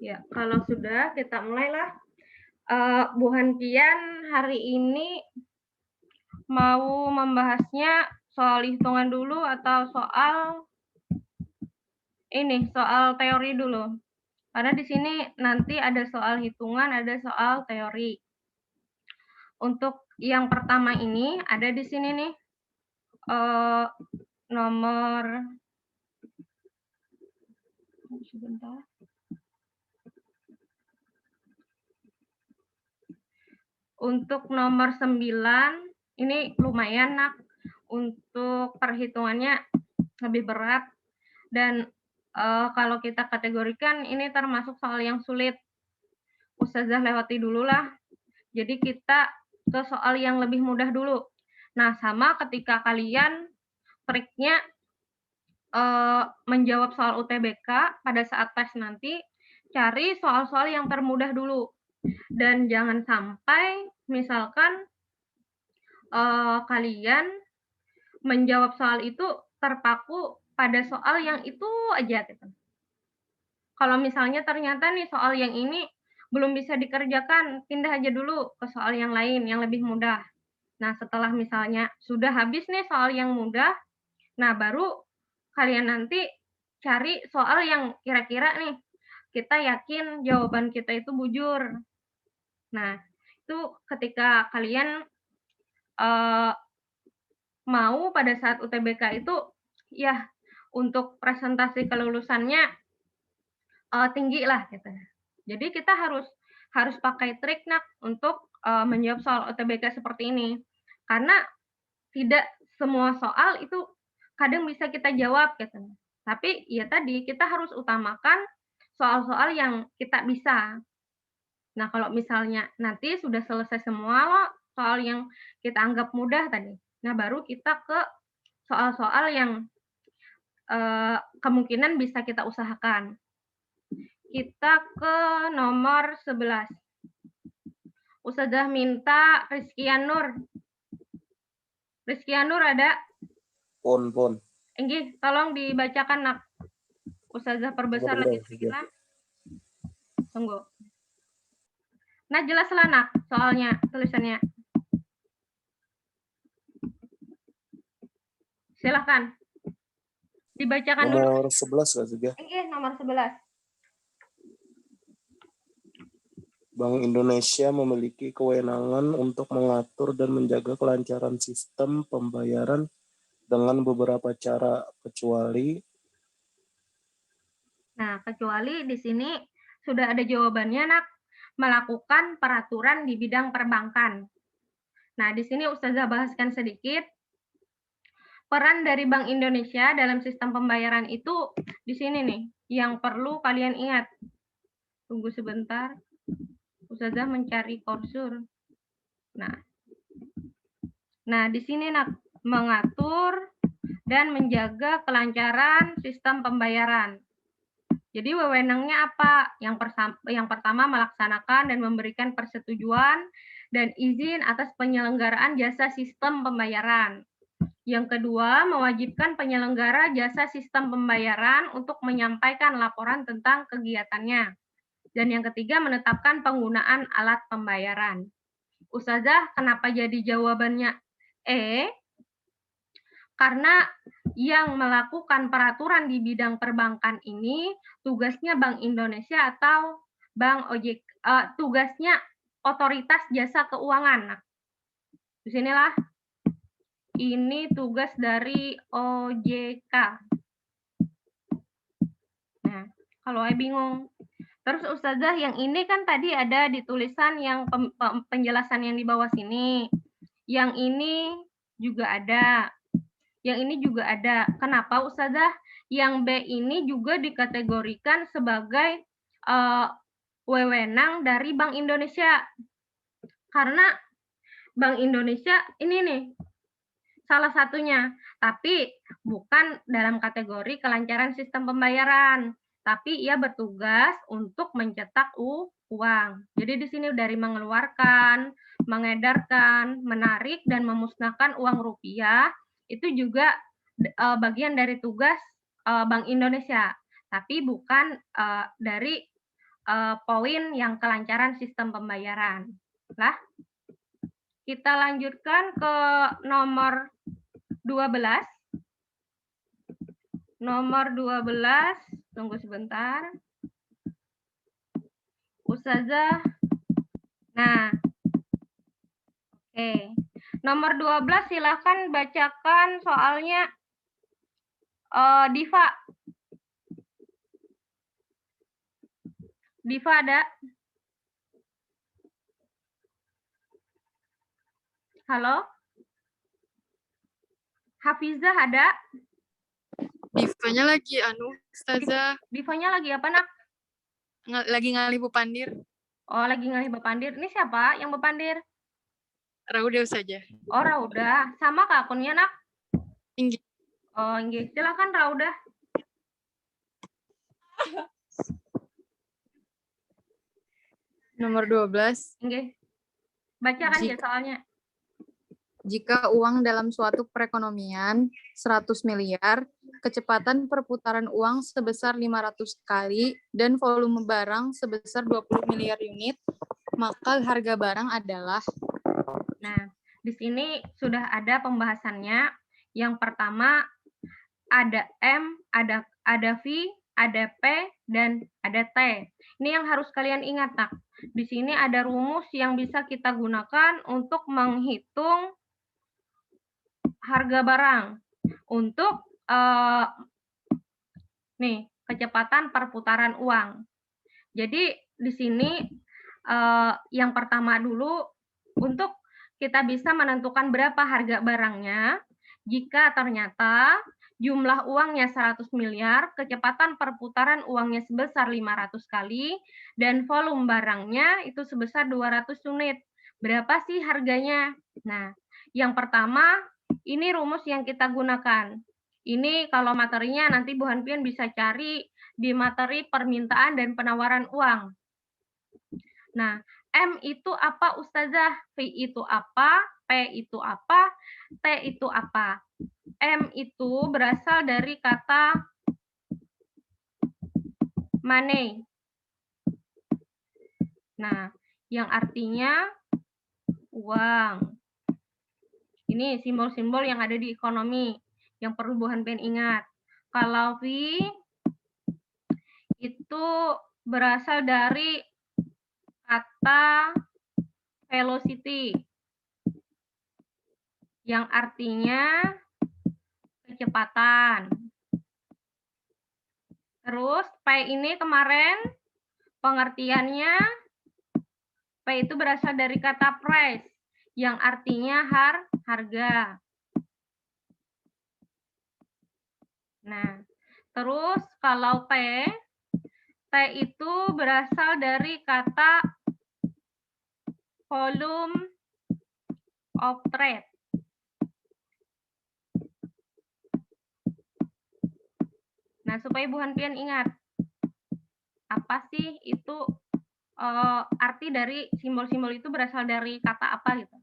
Ya, kalau sudah kita mulailah. Bu Hantian hari ini mau membahasnya soal hitungan dulu atau soal teori dulu. Karena di sini nanti ada soal hitungan, ada soal teori. Untuk yang pertama ini ada di sini nih nomor sebentar. Untuk nomor 9 ini lumayan nak, untuk perhitungannya lebih berat dan kalau kita kategorikan ini termasuk soal yang sulit. Ustazah lewati dulu lah. Jadi kita ke soal yang lebih mudah dulu. Nah, sama ketika kalian triknya menjawab soal UTBK pada saat tes nanti, cari soal-soal yang termudah dulu. Dan jangan sampai misalkan kalian menjawab soal itu terpaku pada soal yang itu aja gitu. Kalau misalnya ternyata nih soal yang ini belum bisa dikerjakan, pindah aja dulu ke soal yang lain yang lebih mudah. Nah, setelah misalnya sudah habis nih soal yang mudah, nah baru kalian nanti cari soal yang kira-kira nih kita yakin jawaban kita itu bujur. Nah, itu ketika kalian mau pada saat UTBK itu ya untuk presentasi kelulusannya tinggi lah gitu. Jadi kita harus pakai trik nak untuk menjawab soal UTBK seperti ini. Karena tidak semua soal itu kadang bisa kita jawab gitu. Tapi ya tadi kita harus utamakan soal-soal yang kita bisa. Nah, kalau misalnya nanti sudah selesai semua loh soal yang kita anggap mudah tadi. Nah, baru kita ke soal-soal yang kemungkinan bisa kita usahakan. Kita ke nomor 11. Ustazah minta Rizkian Nur. Rizkian Nur ada? Pon. Enggih, tolong dibacakan nak. Ustazah perbesar lagi serilah. Tunggu. Nah, jelas lah nak soalnya, tulisannya. Silahkan. Dibacakan dulu. Nomor 11 Kak Zuga. Enggih, nomor 11. Bank Indonesia memiliki kewenangan untuk mengatur dan menjaga kelancaran sistem pembayaran dengan beberapa cara, kecuali di sini sudah ada jawabannya nak, melakukan peraturan di bidang perbankan. Nah, di sini Ustazah bahaskan sedikit. Peran dari Bank Indonesia dalam sistem pembayaran itu di sini nih, yang perlu kalian ingat. Tunggu sebentar. Ustazah mencari kursor. Nah, di sini nak, mengatur dan menjaga kelancaran sistem pembayaran. Jadi wewenangnya apa? Yang pertama melaksanakan dan memberikan persetujuan dan izin atas penyelenggaraan jasa sistem pembayaran. Yang kedua, mewajibkan penyelenggara jasa sistem pembayaran untuk menyampaikan laporan tentang kegiatannya. Dan yang ketiga, menetapkan penggunaan alat pembayaran. Ustazah, kenapa jadi jawabannya E? Karena yang melakukan peraturan di bidang perbankan ini tugasnya Bank Indonesia atau Bank OJK, tugasnya Otoritas Jasa Keuangan. Nah, disinilah ini tugas dari OJK. Nah, kalau saya bingung. Terus Ustazah, yang ini kan tadi ada di tulisan yang penjelasan yang di bawah sini. Yang ini juga ada. Yang ini juga ada. Kenapa Ustazah? Yang B ini juga dikategorikan sebagai wewenang dari Bank Indonesia. Karena Bank Indonesia ini nih salah satunya, tapi bukan dalam kategori kelancaran sistem pembayaran, tapi ia bertugas untuk mencetak uang. Jadi di sini dari mengeluarkan, mengedarkan, menarik dan memusnahkan uang rupiah itu juga bagian dari tugas Bank Indonesia, tapi bukan dari poin yang kelancaran sistem pembayaran. Lah, kita lanjutkan ke nomor 12. Nomor 12, tunggu sebentar. Ustazah. Nah, oke. Nomor 12 silakan bacakan soalnya Diva. Diva ada? Halo? Hafizah ada? Divanya lagi Ustazah. Divanya lagi apa, Nak? Lagi ngalih Bu Pandir. Oh, lagi ngalih Bapandir. Ini siapa yang Bapandir? Rauda saja. Oh, Rauda. Sama kah akunnya, Nak? Tinggi. Oh, nggih. Silakan Rauda. Nomor 12. Nggih. Bacakan ya soalnya. Jika uang dalam suatu perekonomian 100 miliar, kecepatan perputaran uang sebesar 500 kali, dan volume barang sebesar 20 miliar unit, maka harga barang adalah... Nah, di sini sudah ada pembahasannya. Yang pertama, ada M, ada V, ada P, dan ada T. Ini yang harus kalian ingat, Nak. Di sini ada rumus yang bisa kita gunakan untuk menghitung harga barang untuk kecepatan perputaran uang. Jadi di sini yang pertama dulu untuk kita bisa menentukan berapa harga barangnya jika ternyata jumlah uangnya 100 miliar, kecepatan perputaran uangnya sebesar 500 kali, dan volume barangnya itu sebesar 200 unit. Berapa sih harganya? Nah, yang pertama, ini rumus yang kita gunakan. Ini kalau materinya nanti Bu Hanpian bisa cari di materi permintaan dan penawaran uang. Nah, M itu apa, Ustazah? V itu apa? P itu apa? T itu apa? M itu berasal dari kata money. Nah, yang artinya uang. Ini simbol-simbol yang ada di ekonomi yang perlu Bu Hanpian ingat. Kalau V itu berasal dari kata velocity yang artinya kecepatan. Terus P ini kemarin pengertiannya P itu berasal dari kata price yang artinya harga. Nah, terus kalau T itu berasal dari kata volume of trade. Nah, supaya Bu Hanpian ingat, apa sih itu arti dari simbol-simbol itu berasal dari kata apa gitu.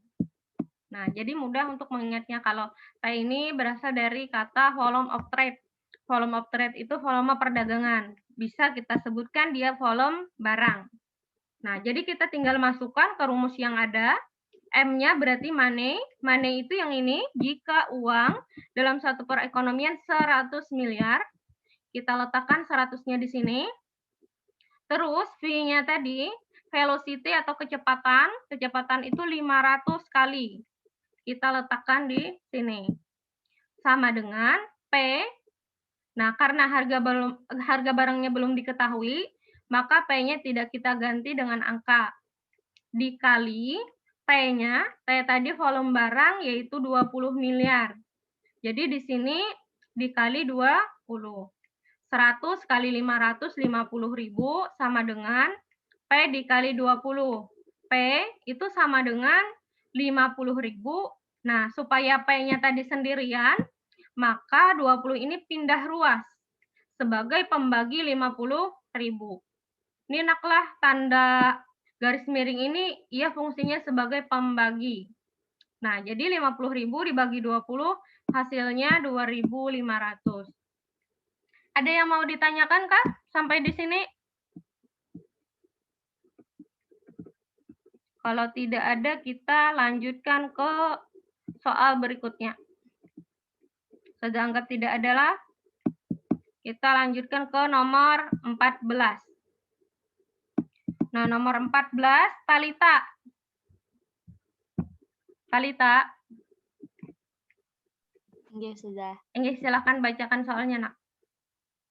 Nah, jadi mudah untuk mengingatnya kalau T ini berasal dari kata volume of trade. Volume of trade itu volume perdagangan. Bisa kita sebutkan dia volume barang. Nah, jadi kita tinggal masukkan ke rumus yang ada. M-nya berarti money. Money itu yang ini, jika uang dalam satu perekonomian 100 miliar, kita letakkan 100-nya di sini. Terus V-nya tadi, velocity atau kecepatan. Kecepatan itu 500 kali. Kita letakkan di sini. Sama dengan P. Nah, karena harga barangnya belum diketahui, maka P-nya tidak kita ganti dengan angka. Dikali T-nya, T tadi volume barang yaitu 20 miliar. Jadi di sini dikali 20. 100 kali 550.000 sama dengan P dikali 20. P itu sama dengan 50.000. Nah, supaya P-nya tadi sendirian, maka 20 ini pindah ruas sebagai pembagi 50.000. Ini naklah tanda garis miring ini, ia fungsinya sebagai pembagi. Nah, jadi 50.000 dibagi 20, hasilnya 2.500. Ada yang mau ditanyakan, Kak? Sampai di sini? Kalau tidak ada, kita lanjutkan ke soal berikutnya. Sedangkan tidak adalah, kita lanjutkan ke nomor 14. Nah, nomor 14, Talita. Talita, Nggih, sudah. silakan bacakan soalnya, Nak.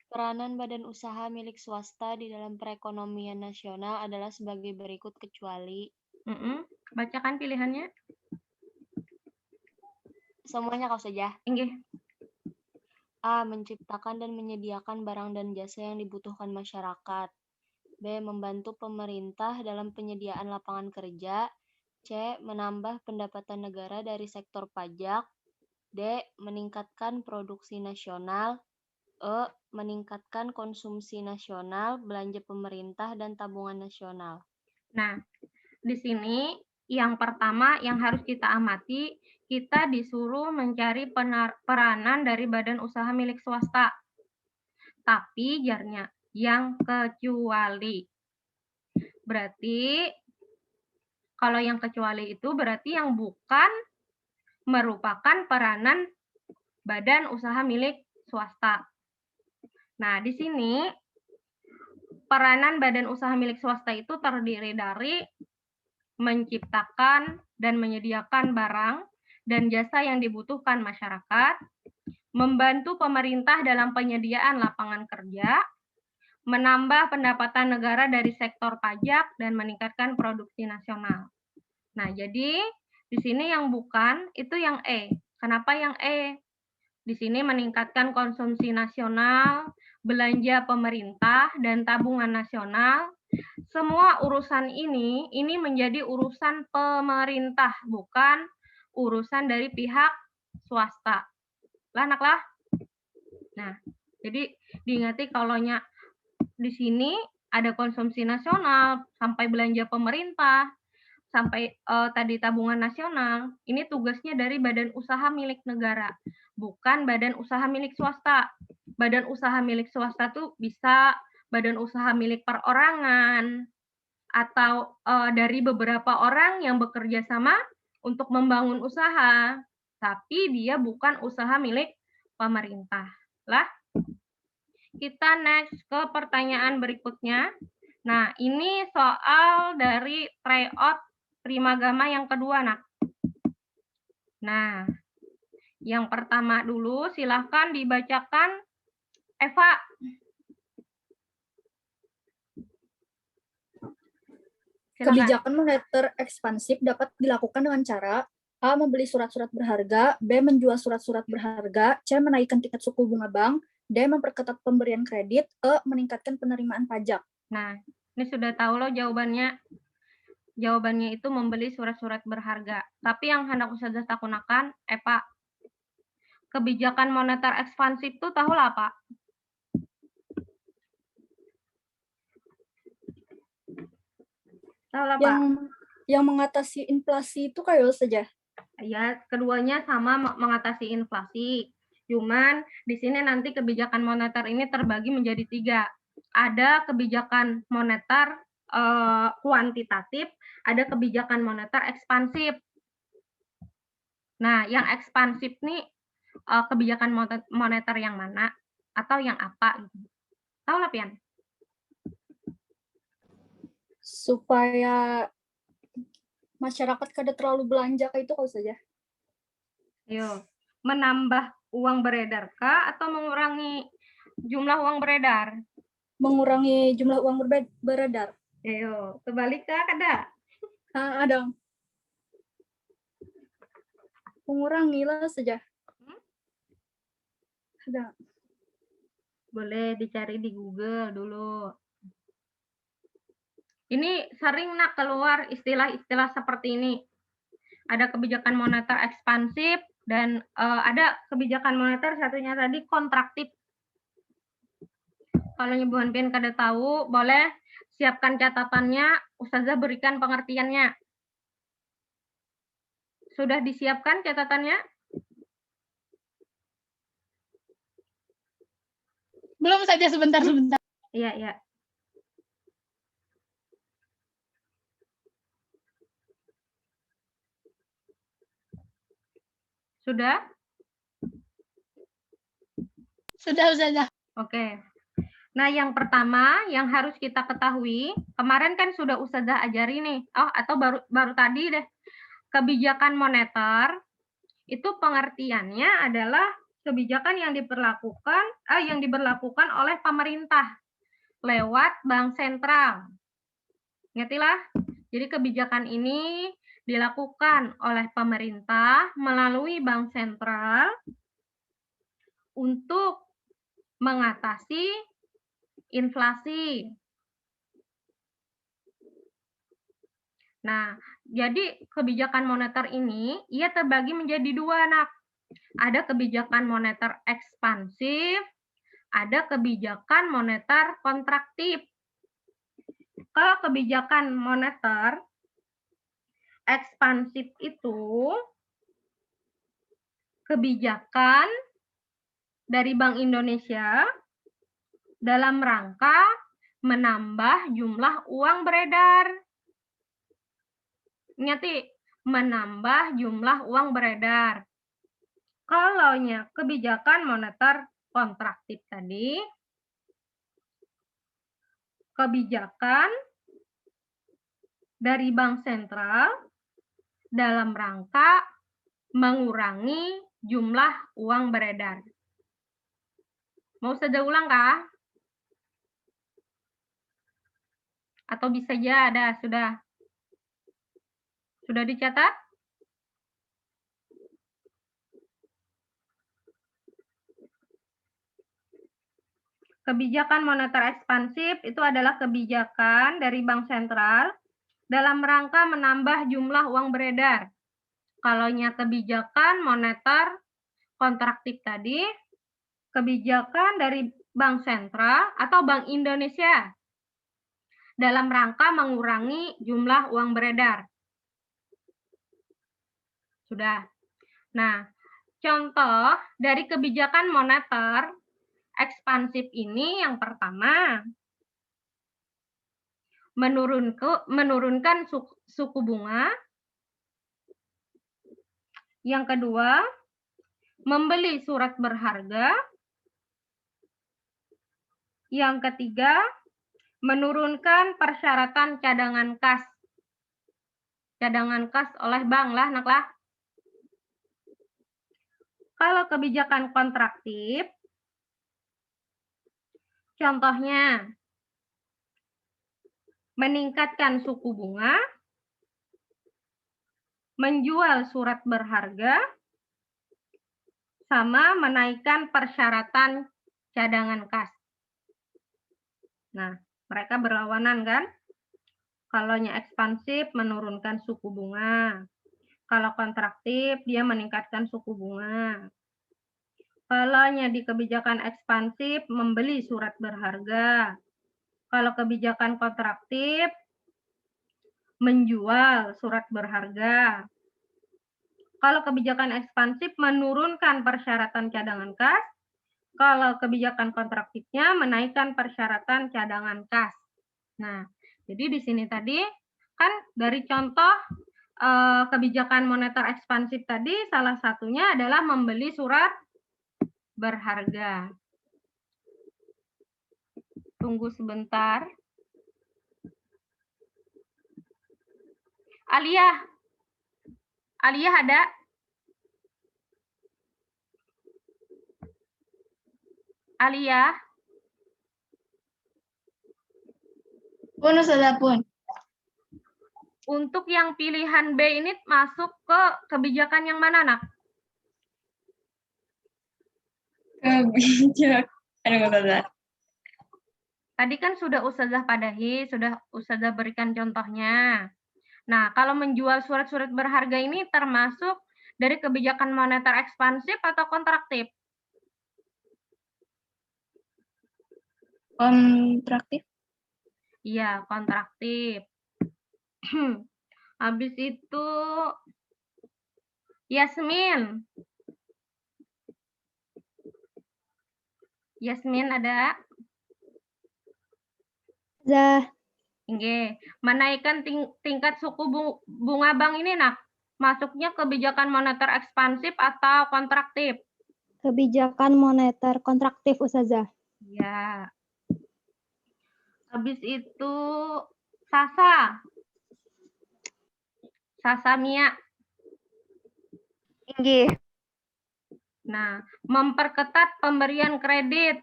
Peranan badan usaha milik swasta di dalam perekonomian nasional adalah sebagai berikut kecuali Bacakan pilihannya. semuanya kau saja. Inggih. A. Menciptakan dan menyediakan barang dan jasa yang dibutuhkan masyarakat. B. Membantu pemerintah dalam penyediaan lapangan kerja. C. Menambah pendapatan negara dari sektor pajak. D. Meningkatkan produksi nasional. E. Meningkatkan konsumsi nasional, belanja pemerintah, dan tabungan nasional. Nah, di sini yang pertama yang harus kita amati, kita disuruh mencari peranan dari badan usaha milik swasta. Tapi jarnya yang kecuali. Berarti kalau yang kecuali itu berarti yang bukan merupakan peranan badan usaha milik swasta. Nah, di sini peranan badan usaha milik swasta itu terdiri dari menciptakan dan menyediakan barang dan jasa yang dibutuhkan masyarakat, membantu pemerintah dalam penyediaan lapangan kerja, menambah pendapatan negara dari sektor pajak, dan meningkatkan produksi nasional. Nah, jadi di sini yang bukan itu yang E. Kenapa yang E? Di sini meningkatkan konsumsi nasional, belanja pemerintah, dan tabungan nasional. Semua urusan ini menjadi urusan pemerintah, bukan urusan dari pihak swasta. Lah, anak lah. Nah, jadi diingati kalaunya di sini ada konsumsi nasional, sampai belanja pemerintah, sampai tadi tabungan nasional, ini tugasnya dari badan usaha milik negara, bukan badan usaha milik swasta. Badan usaha milik swasta tuh bisa badan usaha milik perorangan, atau dari beberapa orang yang bekerja sama untuk membangun usaha, tapi dia bukan usaha milik pemerintah. Lah, kita next ke pertanyaan berikutnya. Nah, ini soal dari tryout Primagama yang kedua, Nak. Nah, yang pertama dulu silahkan dibacakan Eva. Silakan. Kebijakan moneter ekspansif dapat dilakukan dengan cara A. Membeli surat-surat berharga, B. Menjual surat-surat berharga, C. Menaikkan tingkat suku bunga bank, D. Memperketat pemberian kredit, E. Meningkatkan penerimaan pajak. Nah, ini sudah tahu loh jawabannya. Jawabannya itu membeli surat-surat berharga. Tapi yang hendak Ustazah takunakan, Pak, kebijakan moneter ekspansif itu tahu lah, Pak? Tahu lah, Pak? Yang mengatasi inflasi itu kayak saja. Ya, keduanya sama mengatasi inflasi. Cuman di sini nanti kebijakan moneter ini terbagi menjadi 3. Ada kebijakan moneter kuantitatif, ada kebijakan moneter ekspansif. Nah, yang ekspansif nih kebijakan moneter yang mana atau yang apa gitu. Tahu lah, Pian? Supaya masyarakat kada terlalu belanja kayak itu kalau saja. Yo, menambah uang beredar kah atau mengurangi jumlah uang beredar? Mengurangi jumlah uang beredar. Ayo, kebalik kah kada? Ada. Mengurangilah saja. Ada. Boleh dicari di Google dulu. Ini sering nak keluar istilah-istilah seperti ini. Ada kebijakan moneter ekspansif dan ada kebijakan moneter satunya tadi kontraktif. Kalau Ibu Hanpin kada tahu, boleh siapkan catatannya, Ustazah berikan pengertiannya. Sudah disiapkan catatannya? Belum saja, sebentar. Iya. Sudah? Sudah. Oke. Nah, yang pertama yang harus kita ketahui, kemarin kan sudah Ustazah ajari nih. Atau baru tadi deh. Kebijakan moneter itu pengertiannya adalah kebijakan yang diberlakukan oleh pemerintah lewat bank sentral. Ingatilah, jadi kebijakan ini dilakukan oleh pemerintah melalui bank sentral untuk mengatasi inflasi. Nah, jadi kebijakan moneter ini ia terbagi menjadi dua, Nak. Ada kebijakan moneter ekspansif, ada kebijakan moneter kontraktif. Kalau kebijakan moneter ekspansif itu kebijakan dari Bank Indonesia dalam rangka menambah jumlah uang beredar. Ingat, menambah jumlah uang beredar. Kalau kebijakan moneter kontraktif tadi, kebijakan dari bank sentral dalam rangka mengurangi jumlah uang beredar. Mau saya ulang kah? Atau bisa aja ada, sudah dicatat? Kebijakan moneter ekspansif itu adalah kebijakan dari bank sentral dalam rangka menambah jumlah uang beredar. Kalau kebijakan moneter kontraktif tadi, kebijakan dari bank sentral atau Bank Indonesia dalam rangka mengurangi jumlah uang beredar. Sudah. Nah, contoh dari kebijakan moneter ekspansif ini yang pertama, menurunkan suku bunga. Yang kedua, membeli surat berharga. Yang ketiga, menurunkan persyaratan cadangan kas. Cadangan kas oleh bank lah, Nak lah. Kalau kebijakan kontraktif, contohnya meningkatkan suku bunga, menjual surat berharga, sama menaikkan persyaratan cadangan kas. Nah, mereka berlawanan kan? Kalau ekspansif menurunkan suku bunga. Kalau kontraktif dia meningkatkan suku bunga. Kalau di kebijakan ekspansif membeli surat berharga. Kalau kebijakan kontraktif menjual surat berharga. Kalau kebijakan ekspansif menurunkan persyaratan cadangan kas. Kalau kebijakan kontraktifnya menaikkan persyaratan cadangan kas. Nah, jadi di sini tadi kan dari contoh kebijakan moneter ekspansif tadi salah satunya adalah membeli surat berharga. Tunggu sebentar. Aliyah ada? Aliyah? Pun, Ustazah, pun. Untuk yang pilihan B ini masuk ke kebijakan yang mana, Nak? Kebijakan, Ustazah. Tadi kan sudah Ustazah padahi, sudah Ustazah berikan contohnya. Nah, kalau menjual surat-surat berharga ini termasuk dari kebijakan moneter ekspansif atau kontraktif? Kontraktif. Iya, kontraktif. Habis itu Yasmin. Yasmin ada? Zah. Oke. Menaikkan tingkat suku bunga bank ini, Nak. Masuknya kebijakan moneter ekspansif atau kontraktif? Kebijakan moneter kontraktif, Ustazah. Ya. Habis itu Sasa. Sasa Mia. Tinggi. Nah, memperketat pemberian kredit.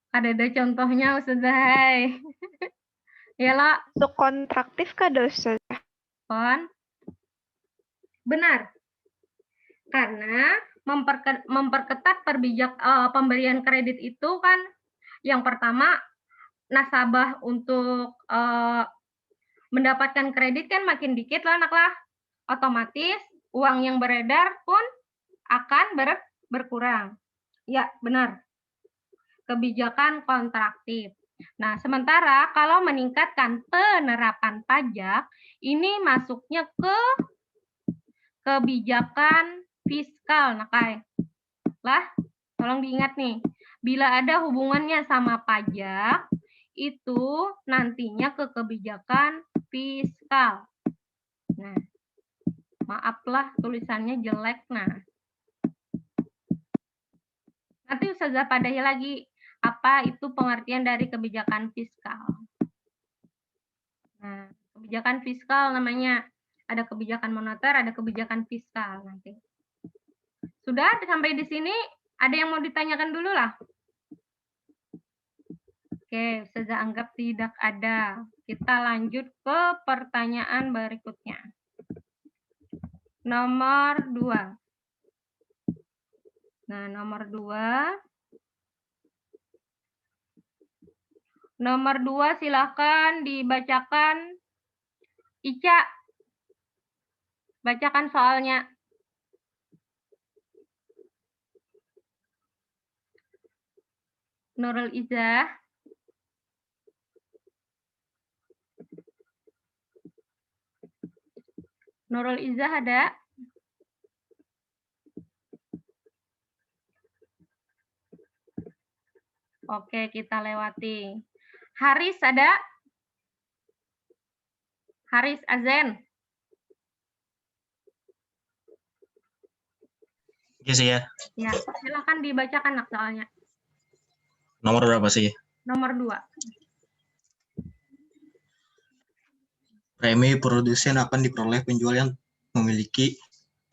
Ada contohnya, Ustazah. Ya, lah. Untuk kontraktif kah, Ustazah? Kon. Benar. Karena memperketat pemberian kredit itu kan yang pertama nasabah untuk mendapatkan kredit kan makin dikit lah, anak lah. Otomatis uang yang beredar pun akan berkurang. Ya, benar. Kebijakan kontraktif. Nah, sementara kalau meningkatkan penerapan pajak, ini masuknya ke kebijakan fiskal, Nakai. Lah, tolong diingat nih. Bila ada hubungannya sama pajak, itu nantinya ke kebijakan fiskal. Nah, maaflah tulisannya jelek. Nah, nanti Ustazah padahi lagi apa itu pengertian dari kebijakan fiskal. Nah, kebijakan fiskal namanya. Ada kebijakan moneter, ada kebijakan fiskal nanti. Sudah sampai di sini, ada yang mau ditanyakan dulu lah. Oke, Ustazah anggap tidak ada. Kita lanjut ke pertanyaan berikutnya. Nomor 2. Nah, nomor 2. Nomor 2 silakan dibacakan. Ica, bacakan soalnya. Nurul Izzah. Nurul Izzah ada? Oke, kita lewati. Haris ada? Haris Azen. Iya sih ya. Ya, silakan dibacakan nak soalnya. Nomor berapa sih? Nomor 2. Premi produsen akan diperoleh penjual yang memiliki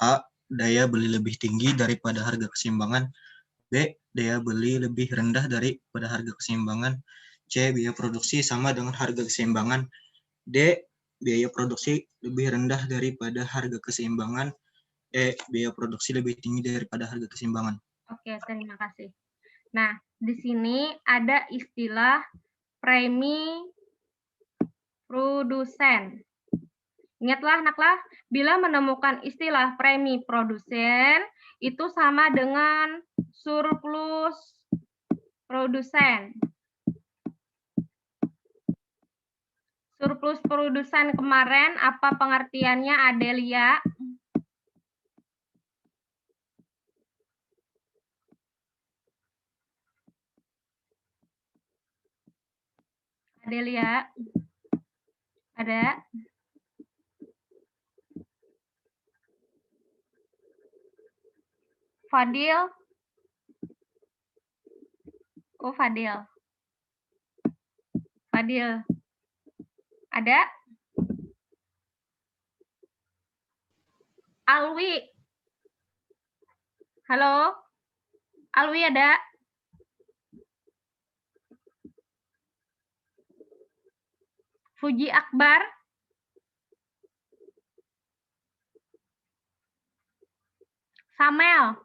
A. Daya beli lebih tinggi daripada harga keseimbangan. B. Daya beli lebih rendah daripada harga keseimbangan. C. Biaya produksi sama dengan harga keseimbangan. D. Biaya produksi lebih rendah daripada harga keseimbangan. E. Biaya produksi lebih tinggi daripada harga keseimbangan. Oke, terima kasih. Nah, di sini ada istilah premi produsen. Ingatlah, naklah, bila menemukan istilah premi produsen, itu sama dengan surplus produsen. Surplus produsen kemarin, apa pengertiannya, Adelia? Adelia? Ada? Fadil? Oh, Fadil. Fadil. Ada? Alwi? Halo? Alwi ada? Fuji Akbar? Samel?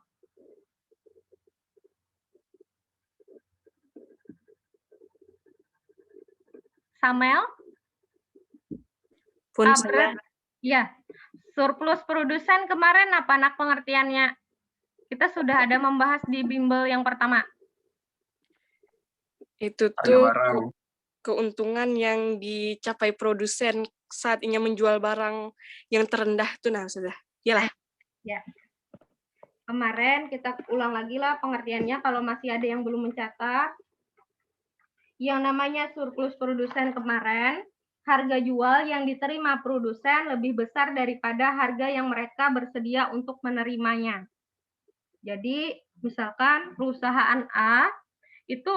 Samel? Pun saya. Iya. Surplus produsen kemarin apa nak pengertiannya? Kita sudah ada membahas di bimbel yang pertama. Itu tuh keuntungan yang dicapai produsen saat ingin menjual barang yang terendah tuh, nah sudah. Iyalah. Ya. Kemarin kita ulang lagi lah pengertiannya kalau masih ada yang belum mencatat. Yang namanya surplus produsen kemarin harga jual yang diterima produsen lebih besar daripada harga yang mereka bersedia untuk menerimanya. Jadi, misalkan perusahaan A itu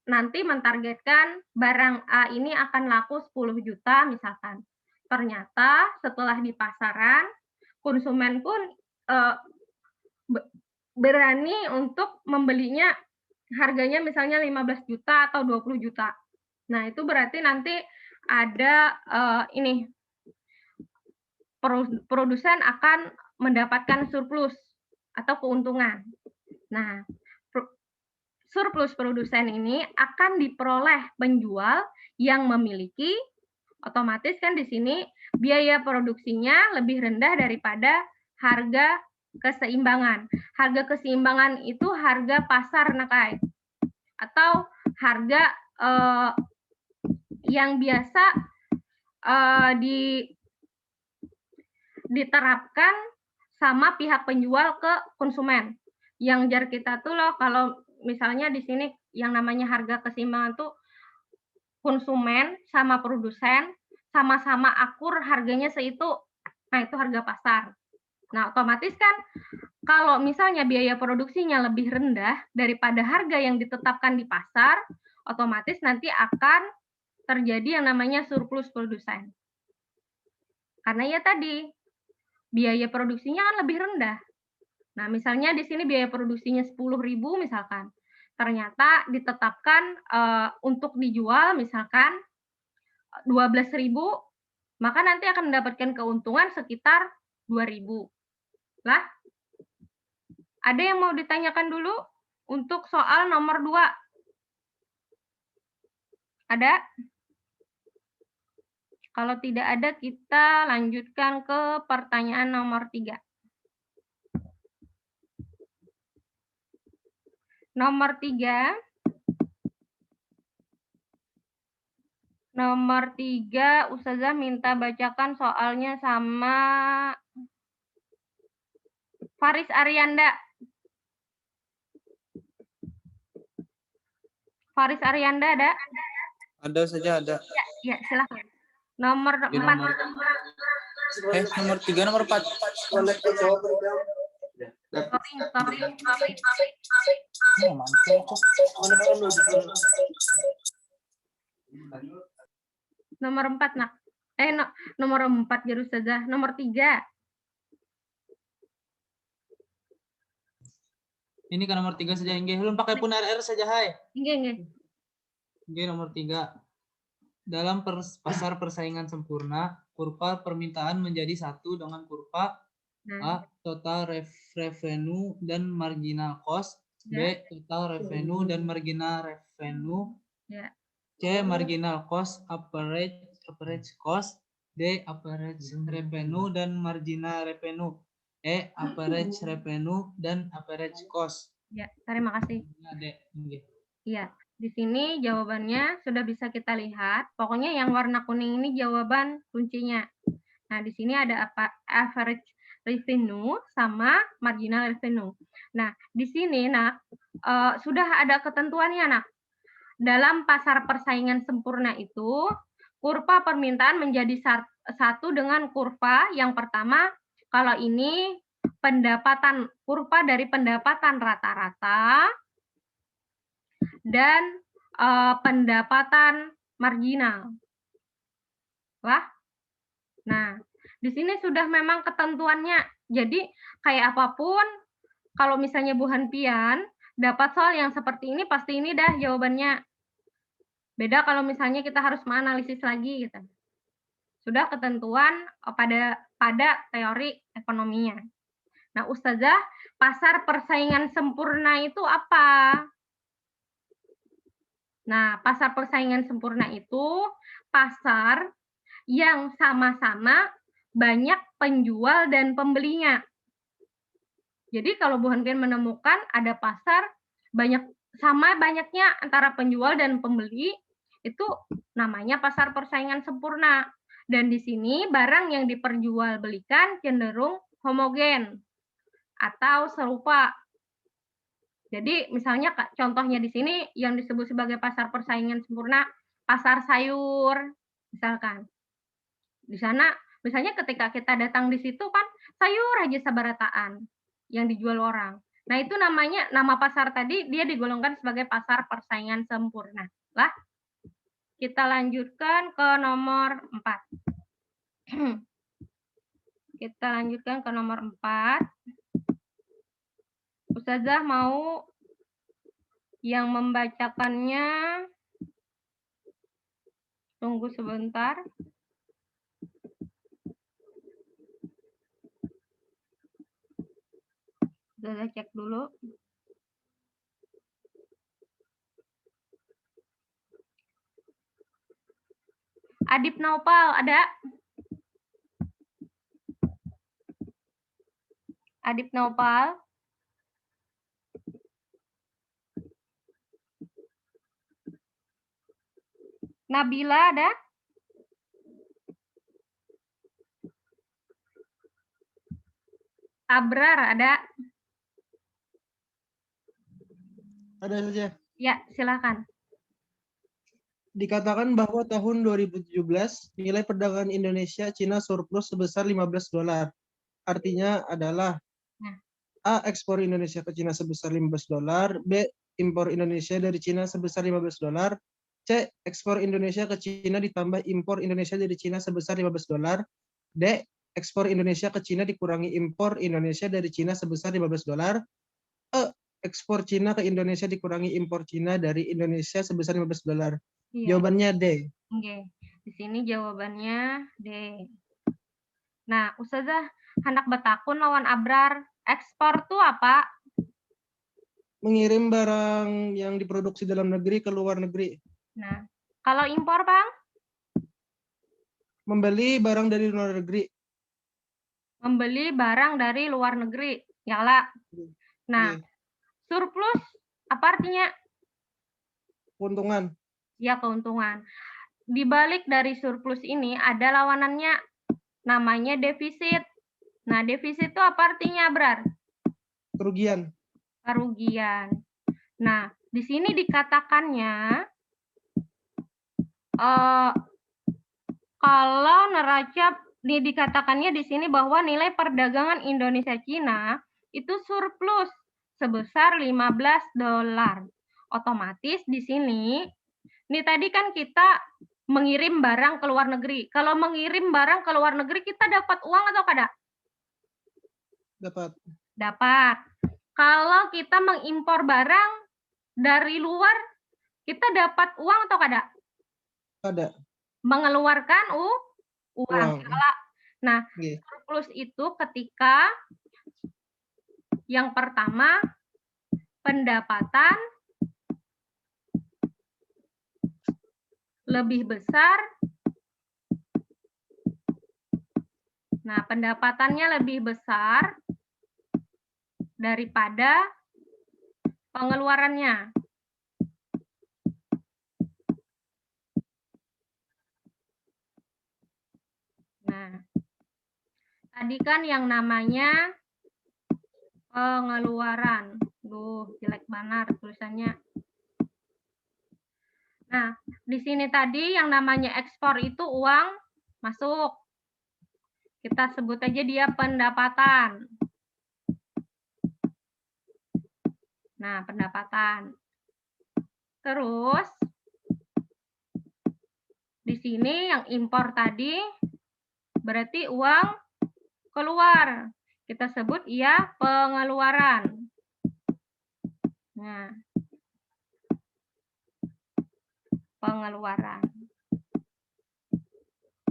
nanti mentargetkan barang A ini akan laku 10 juta misalkan. Ternyata setelah di pasaran, konsumen pun berani untuk membelinya harganya misalnya 15 juta atau 20 juta. Nah, itu berarti nanti ada produsen akan mendapatkan surplus atau keuntungan. Nah, surplus produsen ini akan diperoleh penjual yang memiliki, otomatis kan di sini biaya produksinya lebih rendah daripada harga keseimbangan. Harga keseimbangan itu harga pasar nakai, atau harga yang biasa diterapkan sama pihak penjual ke konsumen. Yang jar kita tuh loh, kalau misalnya di sini yang namanya harga keseimbangan tuh konsumen sama produsen sama-sama akur harganya seitu. Nah, itu harga pasar. Nah, otomatis kan kalau misalnya biaya produksinya lebih rendah daripada harga yang ditetapkan di pasar, otomatis nanti akan terjadi yang namanya surplus produsen. Karena ya tadi biaya produksinya kan lebih rendah. Nah, misalnya di sini biaya produksinya 10.000 misalkan. Ternyata ditetapkan untuk dijual misalkan 12.000, maka nanti akan mendapatkan keuntungan sekitar 2.000. Lah, ada yang mau ditanyakan dulu untuk soal nomor 2? Ada? Kalau tidak ada, kita lanjutkan ke pertanyaan nomor 3. Nomor 3, Ustazah minta bacakan soalnya sama Faris Arianda. Faris Arianda ada? Ada saja ada. Ya, silakan. Nomor 4. Nomor 3, nomor 4. Nomor 4, nak. Nomor 4 ya Ustazah. Nomor 3. Ini kan nomor 3 saja, Inge. Belum pakai pun RR saja, hai. Inge. Inge nomor 3. Dalam pasar persaingan sempurna, kurva permintaan menjadi satu dengan kurva A. Total revenue dan marginal cost. B. Total revenue dan marginal revenue. C. Marginal cost, average cost. D. Average revenue dan marginal revenue. E. Average revenue dan average cost. Ya, terima kasih. Iya, di sini jawabannya sudah bisa kita lihat. Pokoknya yang warna kuning ini jawaban kuncinya. Nah, di sini ada average revenue sama marginal revenue. Nah, di sini nak sudah ada ketentuannya nak. Dalam pasar persaingan sempurna itu, kurva permintaan menjadi satu dengan kurva yang pertama, kalau ini kurva dari pendapatan rata-rata dan pendapatan marginal. Wah. Nah, di sini sudah memang ketentuannya. Jadi kayak apapun, kalau misalnya Bu Hanpian dapat soal yang seperti ini, pasti ini dah jawabannya. Beda kalau misalnya kita harus menganalisis lagi gitu. Sudah ketentuan pada teori ekonominya. Nah, Ustazah, pasar persaingan sempurna itu apa? Nah, pasar persaingan sempurna itu pasar yang sama-sama banyak penjual dan pembelinya. Jadi kalau Bu Hanpian menemukan ada pasar banyaknya antara penjual dan pembeli, itu namanya pasar persaingan sempurna. Dan di sini barang yang diperjualbelikan cenderung homogen atau serupa. Jadi misalnya contohnya di sini yang disebut sebagai pasar persaingan sempurna, pasar sayur, Misalkan di sana misalnya ketika kita datang di situ kan sayur aja sabarataan yang dijual orang. Nah, itu namanya nama pasar tadi dia digolongkan sebagai pasar persaingan sempurna. Lah, kita lanjutkan ke nomor 4. Kita lanjutkan ke nomor 4. Ustazah mau yang membacakannya. Tunggu sebentar. Ustazah cek dulu. Adip Naupal, ada? Adip Naupal. Nabila ada? Abrar ada? Ada saja. Ya, silakan. Dikatakan bahwa tahun 2017 nilai perdagangan Indonesia Cina surplus sebesar $15. Artinya adalah A. Ekspor Indonesia ke Cina sebesar $15. B. Impor Indonesia dari Cina sebesar $15. C. Ekspor Indonesia ke Cina ditambah impor Indonesia dari Cina sebesar $15. D. Ekspor Indonesia ke Cina dikurangi impor Indonesia dari Cina sebesar $15. E. Ekspor Cina ke Indonesia dikurangi impor Cina dari Indonesia sebesar $15. Iya. Jawabannya D. Oke. Di sini jawabannya D. Nah, Ustazah hendak bertakun lawan Abrar. Ekspor tuh apa? Mengirim barang yang diproduksi dalam negeri ke luar negeri. Nah, kalau impor, Bang? Membeli barang dari luar negeri. Membeli barang dari luar negeri. Ya, lah. Nah, surplus apa artinya? Keuntungan. Ya, keuntungan. Di balik dari surplus ini ada lawanannya namanya defisit. Nah, defisit itu apa artinya, Brar? Kerugian. Kerugian. Nah, di sini dikatakannya kalau neraca dikatakannya di sini bahwa nilai perdagangan Indonesia Cina itu surplus sebesar $15. Otomatis di sini, ini tadi kan kita mengirim barang ke luar negeri. Kalau mengirim barang ke luar negeri kita dapat uang atau kada? Dapat. Dapat. Kalau kita mengimpor barang dari luar, kita dapat uang atau kada? Kada. Mengeluarkan uang. Nah, surplus itu ketika yang pertama pendapatan lebih besar. Nah, pendapatannya lebih besar daripada pengeluarannya. Nah, tadi kan yang namanya pengeluaran. Duh, jelek banget tulisannya. Nah, di sini tadi yang namanya ekspor itu uang masuk. Kita sebut aja dia pendapatan. Nah, pendapatan. Terus, di sini yang impor tadi berarti uang keluar. Kita sebut ia pengeluaran. Nah, pengeluaran.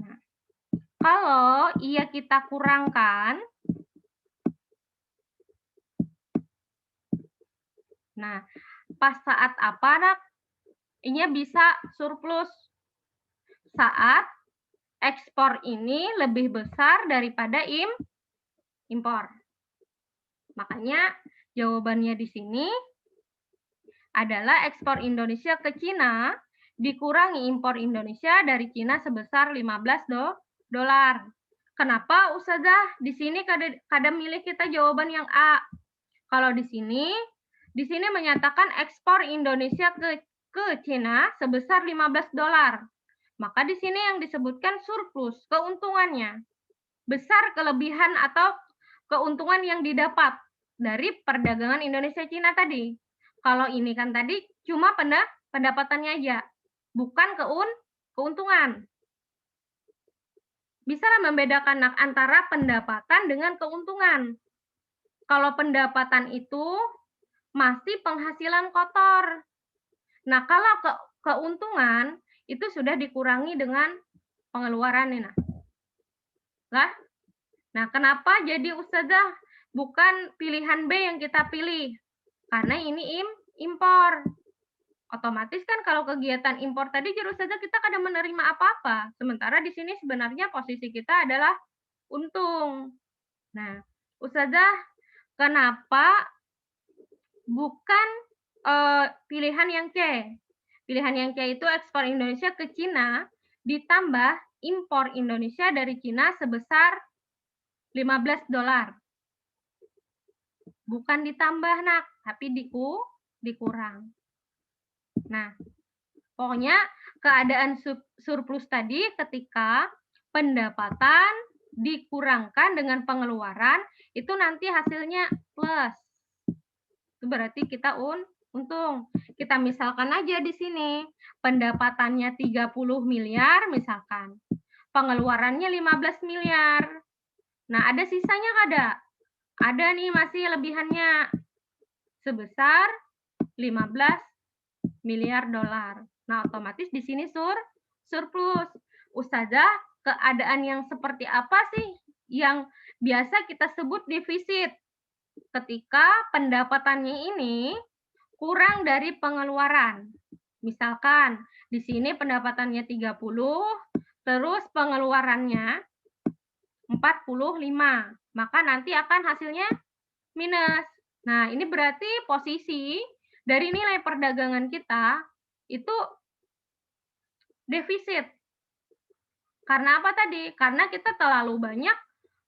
Nah, kalau ia kita kurangkan, nah, pas saat apa, Nak? Ini bisa surplus. Saat ekspor ini lebih besar daripada impor. Makanya jawabannya di sini adalah ekspor Indonesia ke Cina dikurangi impor Indonesia dari Cina sebesar $15. Kenapa Ustazah di sini kada milih kita jawaban yang A? Kalau di sini menyatakan ekspor Indonesia ke Cina sebesar $15. Maka di sini yang disebutkan surplus, keuntungannya. Besar kelebihan atau keuntungan yang didapat dari perdagangan Indonesia-Cina tadi. Kalau ini kan tadi cuma pendapatannya aja, bukan keuntungan. Bisa membedakan antara pendapatan dengan keuntungan. Kalau pendapatan itu masih penghasilan kotor. Nah, kalau keuntungan itu sudah dikurangi dengan pengeluaran nih. Nah, kenapa jadi Ustazah bukan pilihan B yang kita pilih? Karena ini impor. Otomatis kan kalau kegiatan impor tadi Ustazah kita kadang menerima apa-apa. Sementara di sini sebenarnya posisi kita adalah untung. Nah, Ustazah, kenapa bukan pilihan yang C? Pilihan yang C itu ekspor Indonesia ke Cina ditambah impor Indonesia dari Cina sebesar $15. Bukan ditambah, Nak, tapi dikurang. Nah, pokoknya keadaan surplus tadi ketika pendapatan dikurangkan dengan pengeluaran, itu nanti hasilnya plus. Itu berarti kita untung. Kita misalkan aja di sini, pendapatannya 30 miliar misalkan. Pengeluarannya 15 miliar. Nah, ada sisanya kada? Ada nih masih lebihannya sebesar 15 miliar dolar. Nah, otomatis di sini surplus. Ustazah, keadaan yang seperti apa sih yang biasa kita sebut defisit? Ketika pendapatannya ini kurang dari pengeluaran. Misalkan di sini pendapatannya 30, terus pengeluarannya 45. Maka nanti akan hasilnya minus. Nah, ini berarti posisi dari nilai perdagangan kita itu defisit. Karena apa tadi? Karena kita terlalu banyak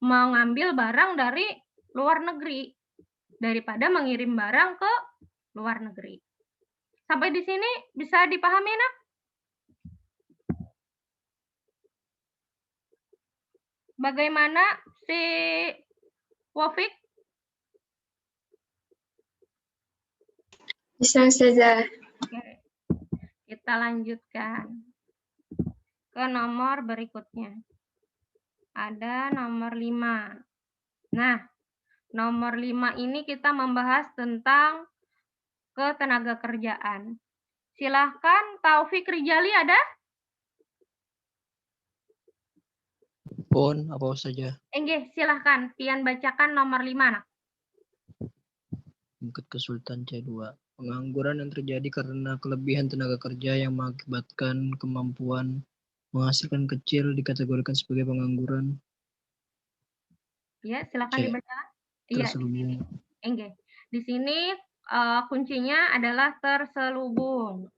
mengambil barang dari luar negeri daripada mengirim barang ke luar negeri. Sampai di sini bisa dipahami, Nak? Bagaimana si Wafik? Bisa, Ustazah. Oke. Kita lanjutkan ke nomor berikutnya. Ada nomor 5. Nah, nomor 5 ini kita membahas tentang ketenaga kerjaan. Silahkan Taufik Rijali ada? Pun, apa saja? Enggih, silahkan. Pian bacakan nomor 5. Nah. Tingkat kesulitan C2. Pengangguran yang terjadi karena kelebihan tenaga kerja yang mengakibatkan kemampuan menghasilkan kecil dikategorikan sebagai pengangguran. Ya, silakan dibaca. Iya. Enggih. Di sini kuncinya adalah terselubung.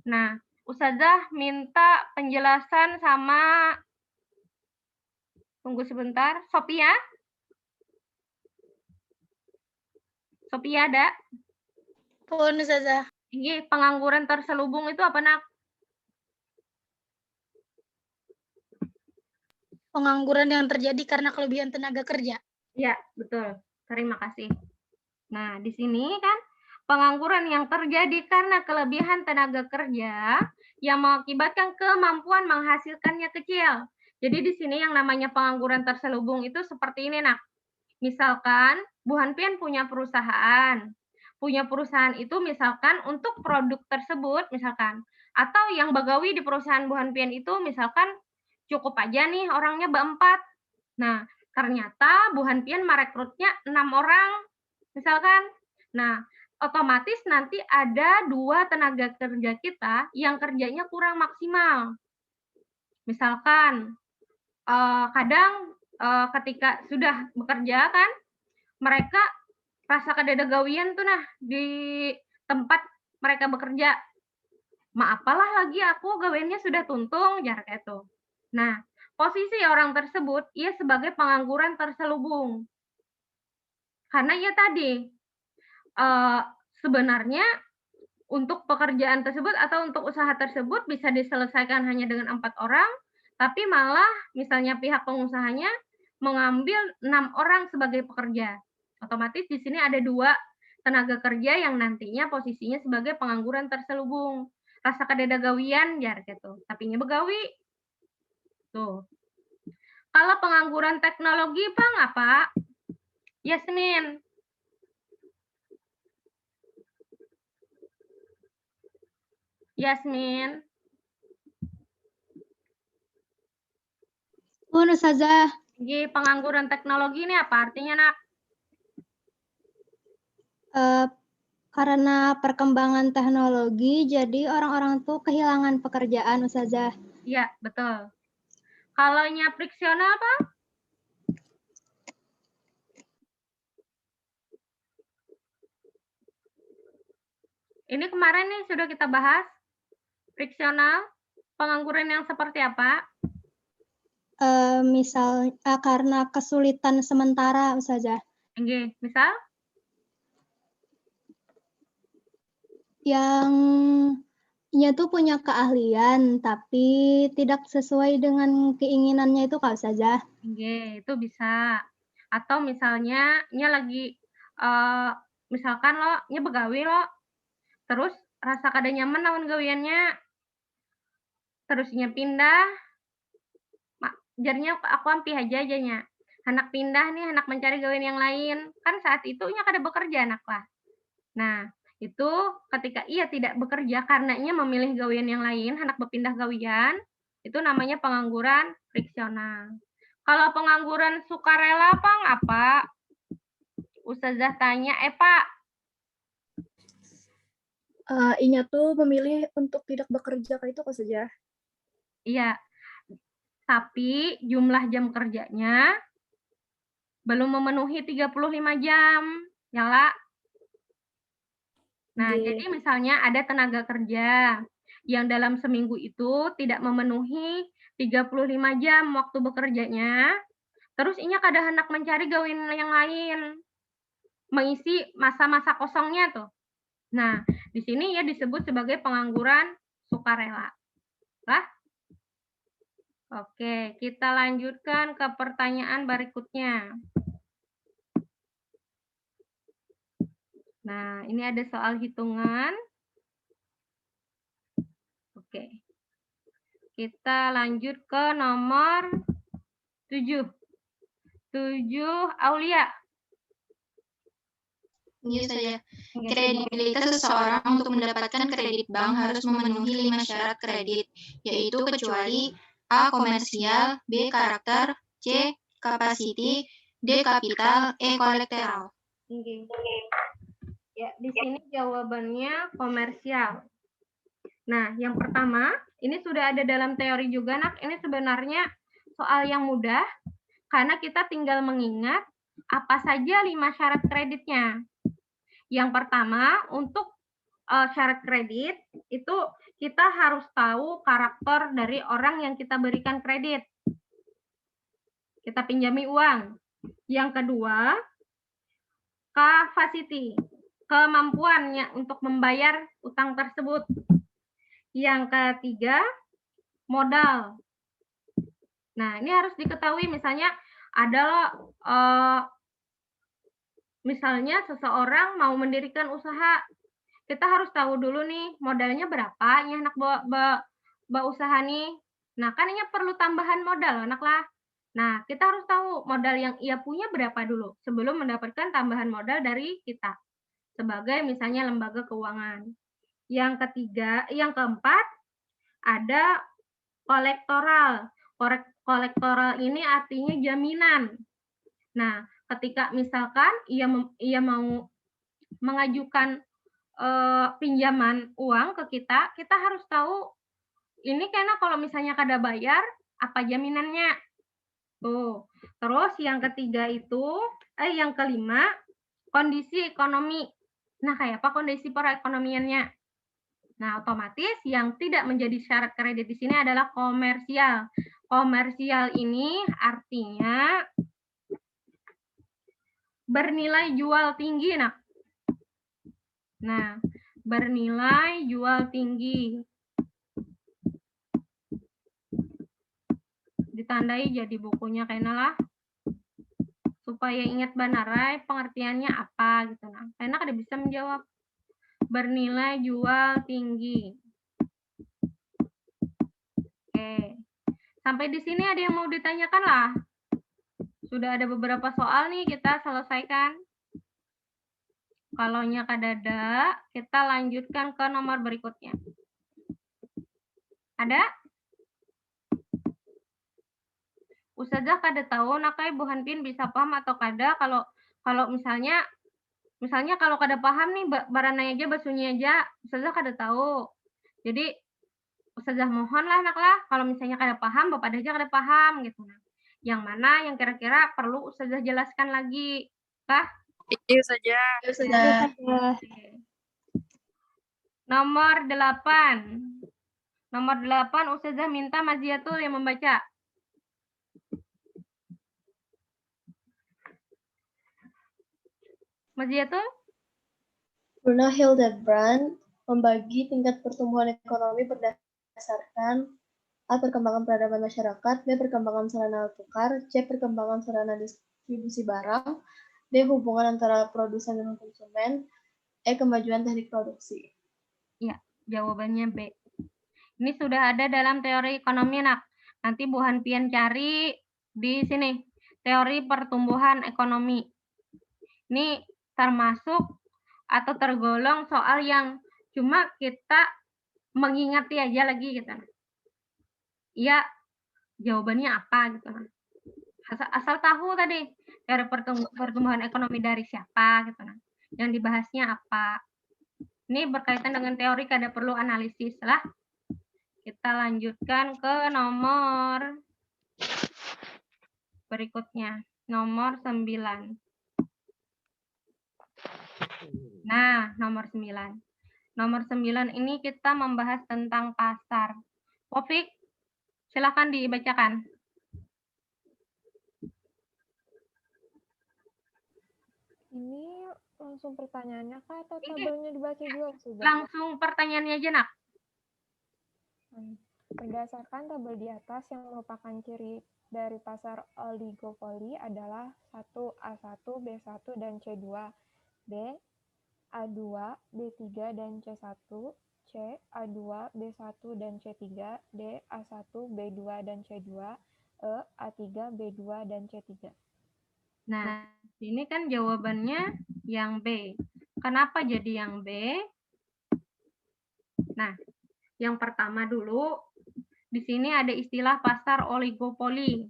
Nah, Ustazah minta penjelasan sama, tunggu sebentar, Sophia. Sophia ada? Pun, Ustazah. Iya, pengangguran terselubung itu apa, Nak? Pengangguran yang terjadi karena kelebihan tenaga kerja. Iya, betul. Terima kasih. Nah, di sini kan pengangguran yang terjadi karena kelebihan tenaga kerja yang mengakibatkan kemampuan menghasilkannya kecil. Jadi di sini yang namanya pengangguran terselubung itu seperti ini, Nak. Misalkan Bu Hanpian punya perusahaan. Punya perusahaan itu misalkan untuk produk tersebut misalkan, atau yang bagawi di perusahaan Bu Hanpian itu misalkan cukup aja nih orangnya berempat. Nah, ternyata Bu Hanpian merekrutnya 6 orang misalkan. Nah, otomatis nanti ada 2 tenaga kerja kita yang kerjanya kurang maksimal. Misalkan kadang ketika sudah bekerja kan, mereka rasa kadadagawian tuh nah di tempat mereka bekerja. Maapalah lagi aku gawennya sudah tuntung, jarak itu. Nah, posisi orang tersebut ia sebagai pengangguran terselubung. Karena ia tadi sebenarnya untuk pekerjaan tersebut atau untuk usaha tersebut bisa diselesaikan hanya dengan 4 orang, tapi malah misalnya pihak pengusahanya mengambil 6 orang sebagai pekerja. Otomatis di sini ada 2 tenaga kerja yang nantinya posisinya sebagai pengangguran terselubung. Rasa kadeda gawian jar gitu, tapinya begawi. Tuh. Kalau pengangguran teknologi Bang apa? Yasmin. Yasmin. Ustazah. Pengangguran teknologi ini apa artinya, Nak? Karena perkembangan teknologi, jadi orang-orang tuh kehilangan pekerjaan, Ustazah. Iya, betul. Kalau friksional, Pak? Ini kemarin nih sudah kita bahas. Friksional, pengangguran yang seperti apa? Misal karena kesulitan sementara, Ustazah. Misal? Yang tuh punya keahlian, tapi tidak sesuai dengan keinginannya itu, Kak Ustazah. Itu bisa. Atau misalnya, lagi, misalkan lo, begawi lo, terus rasa kada nyaman lawan gawiannya, terus pindah, jarnya aku ampih aja nya. Anak pindah nih, anak mencari gawian yang lain. Kan saat itu kada bekerja anak lah. Nah, itu ketika ia tidak bekerja karena ia memilih gawian yang lain, anak berpindah gawian, itu namanya pengangguran friksional. Kalau pengangguran sukarela, Bang, apa? Ustazah tanya, Pak. Inya tuh memilih untuk tidak bekerja kayak itu, Ustazah. Iya. Tapi jumlah jam kerjanya belum memenuhi 35 jam, ya lah. Nah, jadi misalnya ada tenaga kerja yang dalam seminggu itu tidak memenuhi 35 jam waktu bekerjanya, terus inya kada hendak mencari gawian yang lain, mengisi masa-masa kosongnya tuh. Nah, di sini ya disebut sebagai pengangguran sukarela. Lah? Oke, kita lanjutkan ke pertanyaan berikutnya. Nah, ini ada soal hitungan. Oke. Kita lanjut ke nomor 7. 7, Aulia. Iya saja. Kredibilitas seseorang untuk mendapatkan kredit bank harus memenuhi 5 syarat kredit, yaitu kecuali A. Komersial, B. Karakter, C. Capacity, D. Kapital, E. Kolateral. Ya, di sini jawabannya komersial. Nah, yang pertama, ini sudah ada dalam teori juga, Nak. Ini sebenarnya soal yang mudah, karena kita tinggal mengingat apa saja 5 syarat kreditnya. Yang pertama, untuk syarat kredit, itu kita harus tahu karakter dari orang yang kita berikan kredit. Kita pinjami uang. Yang kedua, capacity, kemampuannya untuk membayar utang tersebut. Yang ketiga, modal. Nah, ini harus diketahui, misalnya ada misalnya seseorang mau mendirikan usaha, kita harus tahu dulu nih modalnya berapa, ini anak bawa usaha nih. Nah, kan ini perlu tambahan modal, anak lah. Nah, kita harus tahu modal yang ia punya berapa dulu sebelum mendapatkan tambahan modal dari kita sebagai misalnya lembaga keuangan. Yang ketiga, yang keempat, ada kolektoral. Kolektoral ini artinya jaminan. Nah, ketika misalkan ia mau mengajukan pinjaman uang ke kita, kita harus tahu ini karena kalau misalnya kada bayar, apa jaminannya? Tuh. Terus yang ketiga itu, yang kelima, kondisi ekonomi. Nah, kayak apa kondisi perekonomiannya? Nah, otomatis yang tidak menjadi syarat kredit di sini adalah komersial. Komersial ini artinya bernilai jual tinggi, Nak. Nah, bernilai jual tinggi. Ditandai jadi bukunya kayaknya lah. Supaya ingat banarai pengertiannya apa gitu. Nah, kayaknya kada bisa menjawab. Bernilai jual tinggi. Oke. Sampai di sini ada yang mau ditanyakan lah? Sudah ada beberapa soal nih, kita selesaikan. Kalau nya kadada, kita lanjutkan ke nomor berikutnya. Ada? Ustazah kada tahu nakai Bu Hanpin bisa paham atau kada kalau misalnya kalau kada paham nih baranai aja basunya aja Ustazah kada tahu. Jadi Ustazah mohon lah naklah kalau misalnya kada paham Bapak aja kada paham gitu. Yang mana yang kira-kira perlu Ustazah jelaskan lagi. Kah? Iya saja. Nomor 8. Nomor 8 Ustazah minta Maziatul yang membaca. Maziatul? Bruna Hildebrand membagi tingkat pertumbuhan ekonomi berdasarkan A. Perkembangan peradaban masyarakat, B. Perkembangan sarana tukar, C. Perkembangan sarana distribusi barang, D. Hubungan antara produsen dan konsumen, E. Kemajuan teknik produksi. Ya, jawabannya B. Ini sudah ada dalam teori ekonomi, nak. Nanti Bu Hanpian cari di sini, teori pertumbuhan ekonomi. Ini termasuk atau tergolong soal yang cuma kita mengingati aja lagi gitu. Iya, jawabannya apa gitu. Asal tahu tadi teori pertumbuhan ekonomi dari siapa gitu. Yang dibahasnya apa. Ini berkaitan dengan teori kada perlu analisis lah. Kita lanjutkan ke nomor berikutnya, nomor 9. Nah, nomor 9. Nomor 9 ini kita membahas tentang pasar. Popik, silakan dibacakan. Ini langsung pertanyaannya kah atau tabelnya dibaca juga sudah? Langsung pertanyaannya aja, nak. Berdasarkan tabel di atas yang merupakan ciri dari pasar oligopoli adalah 1 A1, B1, dan C2, B A2, B3, dan C1, C A2, B1, dan C3, D A1, B2, dan C2, E A3, B2, dan C3. Nah, ini kan jawabannya yang B. Kenapa jadi yang B? Nah, yang pertama dulu, di sini ada istilah pasar oligopoli.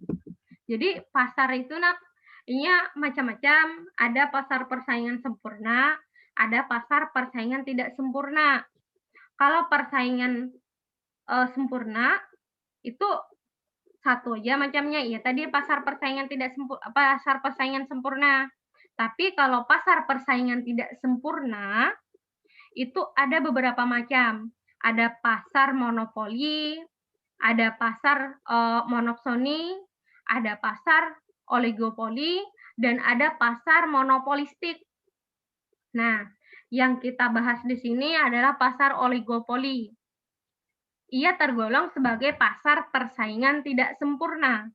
Jadi pasar itu nak, ini macam-macam. Ada pasar persaingan sempurna, ada pasar persaingan tidak sempurna. Kalau persaingan sempurna itu satu aja macamnya. Ya tadi pasar persaingan tidak sempurna, pasar persaingan sempurna. Tapi kalau pasar persaingan tidak sempurna itu ada beberapa macam. Ada pasar monopoli, ada pasar monopsoni, ada pasar oligopoli, dan ada pasar monopolistik. Nah, yang kita bahas di sini adalah pasar oligopoli. Ia tergolong sebagai pasar persaingan tidak sempurna.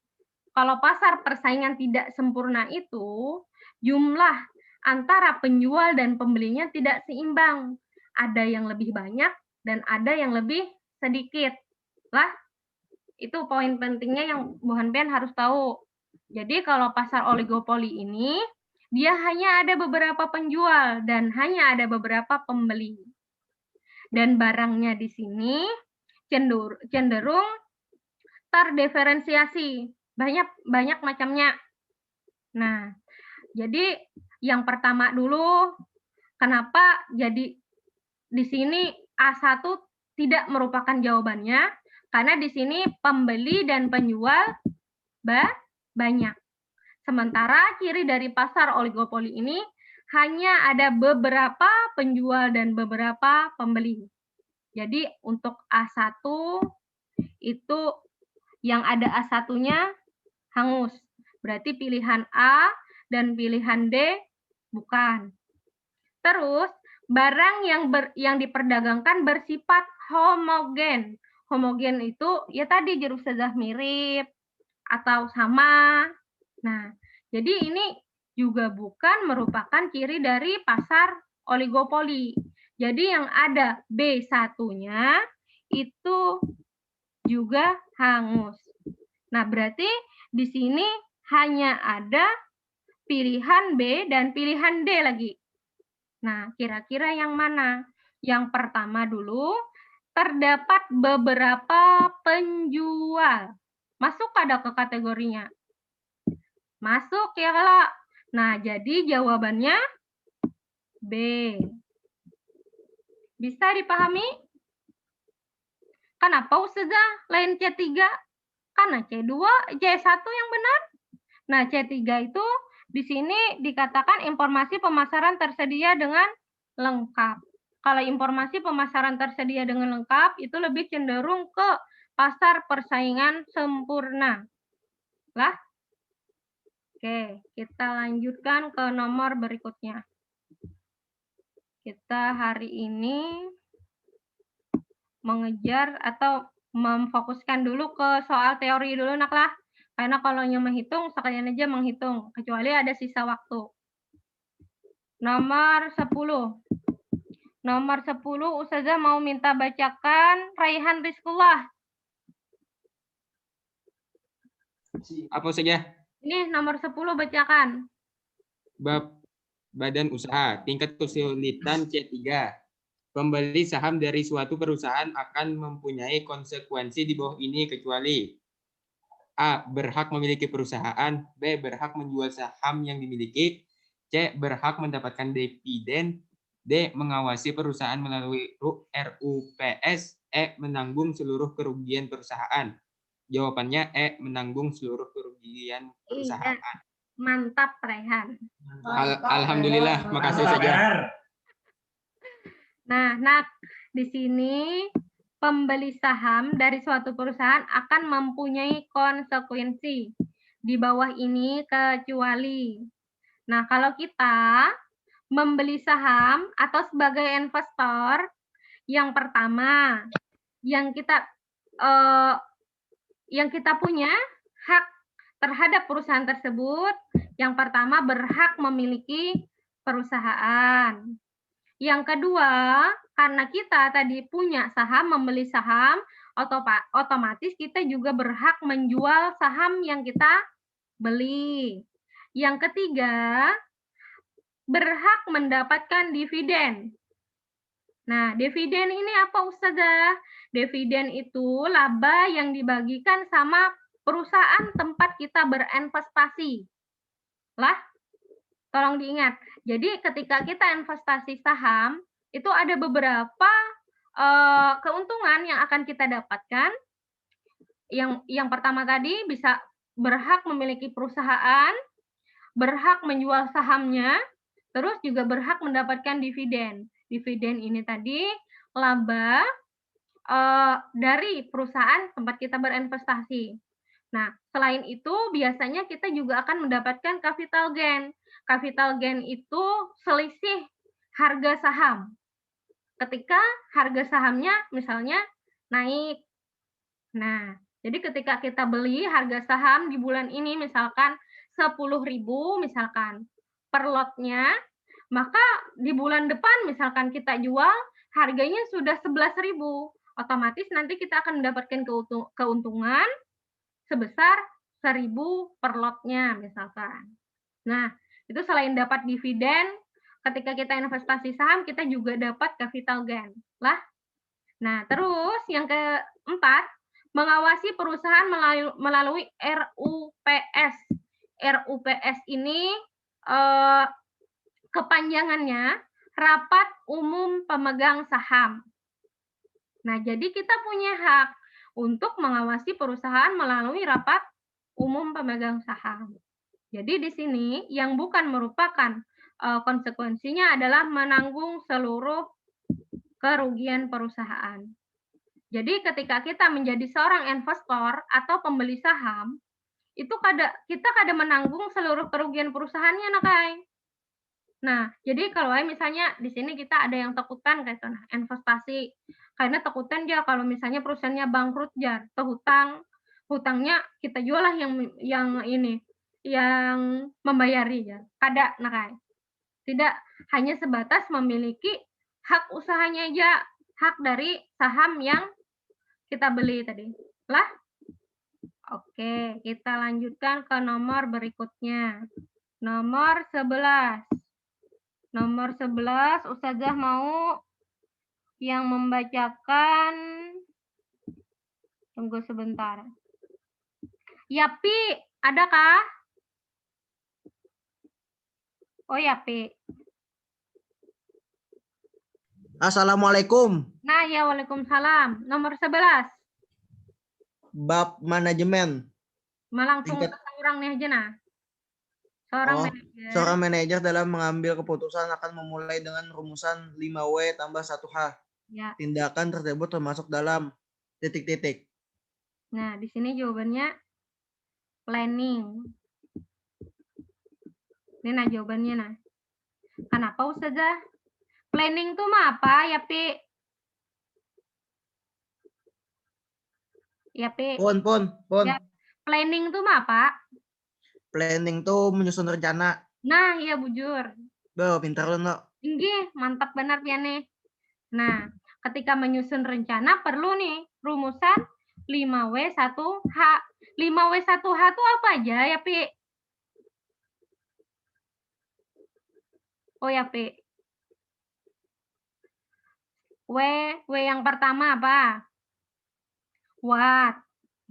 Kalau pasar persaingan tidak sempurna itu, jumlah antara penjual dan pembelinya tidak seimbang. Ada yang lebih banyak dan ada yang lebih sedikit. Lah, itu poin pentingnya yang Bu Hanpian harus tahu. Jadi kalau pasar oligopoli ini, dia hanya ada beberapa penjual dan hanya ada beberapa pembeli. Dan barangnya di sini cenderung terdiferensiasi, banyak macamnya. Nah, jadi yang pertama dulu, kenapa jadi di sini A1 tidak merupakan jawabannya? Karena di sini pembeli dan penjual banyak. Sementara ciri dari pasar oligopoli ini hanya ada beberapa penjual dan beberapa pembeli. Jadi untuk A1 itu yang ada A1-nya hangus. Berarti pilihan A dan pilihan D bukan. Terus barang yang diperdagangkan bersifat homogen. Homogen itu ya tadi jeruk sedah mirip atau sama. Nah, jadi ini juga bukan merupakan ciri dari pasar oligopoli. Jadi yang ada B1-nya itu juga hangus. Nah, berarti di sini hanya ada pilihan B dan pilihan D lagi. Nah, kira-kira yang mana? Yang pertama dulu, terdapat beberapa penjual. Masuk ada ke kategorinya? Masuk ya kalau. Nah, jadi jawabannya B. Bisa dipahami? Kenapa Ustazah lain C3? Karena C2, C1 yang benar. Nah, C3 itu di sini dikatakan informasi pemasaran tersedia dengan lengkap. Kalau informasi pemasaran tersedia dengan lengkap, itu lebih cenderung ke pasar persaingan sempurna. Lah? Oke, kita lanjutkan ke nomor berikutnya. Kita hari ini mengejar atau memfokuskan dulu ke soal teori dulu, nak lah. Karena kalau yang menghitung, sekalian aja menghitung, kecuali ada sisa waktu. Nomor 10. Nomor 10, Ustazah mau minta bacakan Raihan Rizkullah. Apa saja? Ini nomor 10 bacakan. Bab badan usaha, tingkat kesulitan C3. Pembeli saham dari suatu perusahaan akan mempunyai konsekuensi di bawah ini kecuali A. Berhak memiliki perusahaan, B. Berhak menjual saham yang dimiliki, C. Berhak mendapatkan dividen, D. Mengawasi perusahaan melalui RUPS, E. Menanggung seluruh kerugian perusahaan. Jawabannya E. Menanggung seluruh kerugian perusahaan. Iya. Mantap, Raihan. Alhamdulillah, makasih saja. Nah, di sini pembeli saham dari suatu perusahaan akan mempunyai konsekuensi. Di bawah ini kecuali. Nah, kalau kita membeli saham atau sebagai investor, yang pertama, yang kita punya hak terhadap perusahaan tersebut, yang pertama berhak memiliki perusahaan. Yang kedua, karena kita tadi punya saham, membeli saham, otomatis kita juga berhak menjual saham yang kita beli. Yang ketiga, berhak mendapatkan dividen. Nah, dividen ini apa, Ustazah? Dividen itu laba yang dibagikan sama perusahaan tempat kita berinvestasi. Lah, tolong diingat. Jadi ketika kita investasi saham, itu ada beberapa keuntungan yang akan kita dapatkan. Yang pertama tadi bisa berhak memiliki perusahaan, berhak menjual sahamnya, terus juga berhak mendapatkan dividen. Dividen ini tadi laba dari perusahaan tempat kita berinvestasi. Nah, selain itu biasanya kita juga akan mendapatkan capital gain. Capital gain itu selisih harga saham. Ketika harga sahamnya misalnya naik. Nah, jadi ketika kita beli harga saham di bulan ini misalkan 10.000 misalkan per lotnya, maka di bulan depan misalkan kita jual harganya sudah 11.000. Otomatis nanti kita akan mendapatkan keuntungan sebesar 1.000 per lotnya misalkan. Nah, itu selain dapat dividen, ketika kita investasi saham, kita juga dapat capital gain. Lah. Nah, terus yang keempat, mengawasi perusahaan melalui RUPS. RUPS ini kepanjangannya Rapat Umum Pemegang Saham. Nah, jadi kita punya hak untuk mengawasi perusahaan melalui rapat umum pemegang saham. Jadi di sini yang bukan merupakan konsekuensinya adalah menanggung seluruh kerugian perusahaan. Jadi ketika kita menjadi seorang investor atau pembeli saham, itu kita kada menanggung seluruh kerugian perusahaannya, Nakai. Nah, jadi kalau misalnya di sini kita ada yang takutan kayak nah, investasi. Karena takutan dia kalau misalnya perusahaannya bangkrut jar, hutangnya kita jual lah yang ini, yang membayari ya. Kada nah kayak. Tidak hanya sebatas memiliki hak usahanya aja, hak dari saham yang kita beli tadi. Lah? Oke, kita lanjutkan ke nomor berikutnya. Nomor 11. Nomor 11, Ustazah mau yang membacakan. Tunggu sebentar. Yapi, adakah? Oh, Yapi. Assalamualaikum. Nah, ya Waalaikumsalam. Nomor 11. Bab manajemen. Langsung ke orang nih aja nah. Seorang manajer dalam mengambil keputusan akan memulai dengan rumusan 5W tambah 1H. Ya. Tindakan tersebut termasuk dalam ... Nah, di sini jawabannya planning. Ini nah jawabannya nah. Kenapa Ustazah? Planning tuh mah apa ya, Pi? Ya, Pi. Pon. Ya. Planning tuh mah apa? Planning tuh menyusun rencana. Nah, iya bujur. Pintar lu, no. Inggih, mantap benar ya nih. Nah, ketika menyusun rencana perlu nih rumusan 5W1H. 5W1H itu apa aja ya, Pi? Oh ya, Pi. W yang pertama apa? What?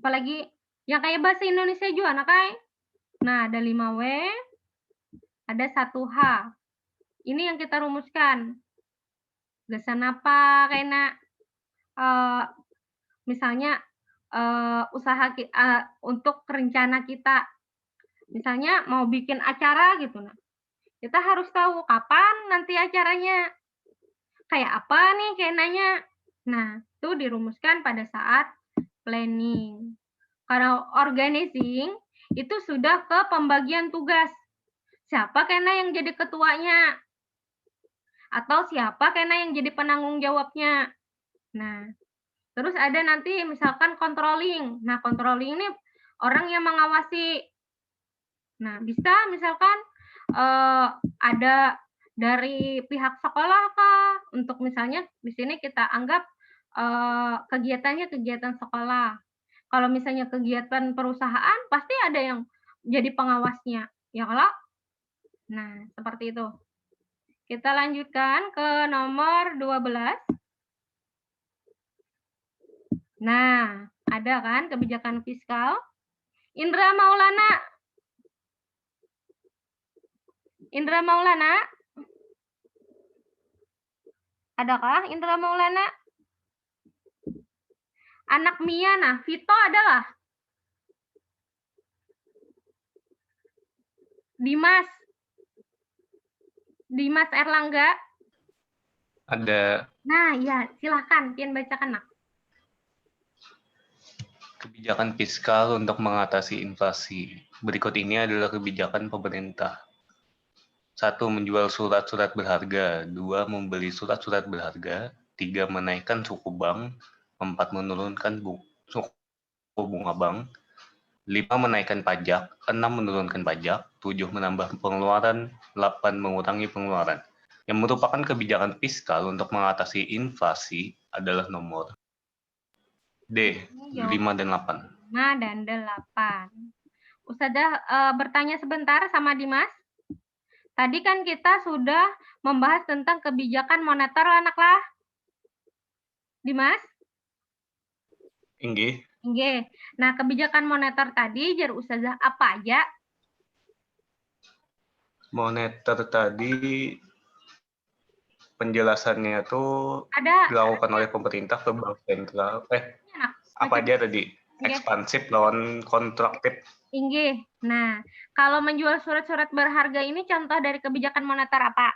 Apalagi yang kayak bahasa Indonesia juga, nah kai? Nah, ada 5W, ada 1H. Ini yang kita rumuskan. Gasan apa kayaknya misalnya usaha untuk rencana kita. Misalnya mau bikin acara gitu nah. Kita harus tahu kapan nanti acaranya. Kayak apa nih kayaknya. Nah, itu dirumuskan pada saat planning. Kalau organizing itu sudah ke pembagian tugas. Siapa kayaknya yang jadi ketuanya? Atau siapa kayaknya yang jadi penanggung jawabnya? Nah, terus ada nanti misalkan controlling. Nah, controlling ini orang yang mengawasi. Nah, bisa misalkan ada dari pihak sekolah kah? Untuk misalnya di sini kita anggap kegiatannya kegiatan sekolah. Kalau misalnya kegiatan perusahaan, pasti ada yang jadi pengawasnya. Ya kalau? Nah, seperti itu. Kita lanjutkan ke nomor 12. Nah, ada kan kebijakan fiskal. Indra Maulana. Adakah Indra Maulana? Anak Mia, nah, Vito adalah? Dimas Erlangga? Ada. Nah, ya, silahkan, pian bacakan, nak. Kebijakan fiskal untuk mengatasi inflasi. Berikut ini adalah kebijakan pemerintah. 1. Menjual surat-surat berharga. 2. Membeli surat-surat berharga. 3. Menaikkan suku bank. 4. Menurunkan suku bunga bank. 5. Menaikkan pajak. 6. Menurunkan pajak. 7. Menambah pengeluaran. 8. Mengurangi pengeluaran. Yang merupakan kebijakan fiskal untuk mengatasi inflasi adalah nomor D. 5 dan 8. 5 dan 8. Ustazah bertanya sebentar sama Dimas. Tadi kan kita sudah membahas tentang kebijakan moneter, anaklah. Dimas? Inggih. Nah, kebijakan moneter tadi jar Ustazah apa aja? Moneter tadi penjelasannya tuh ada dilakukan oleh pemerintah ke bank sentral. Apa aja tadi? Ekspansif lawan kontraktif. Inggih. Nah, kalau menjual surat-surat berharga ini contoh dari kebijakan moneter apa?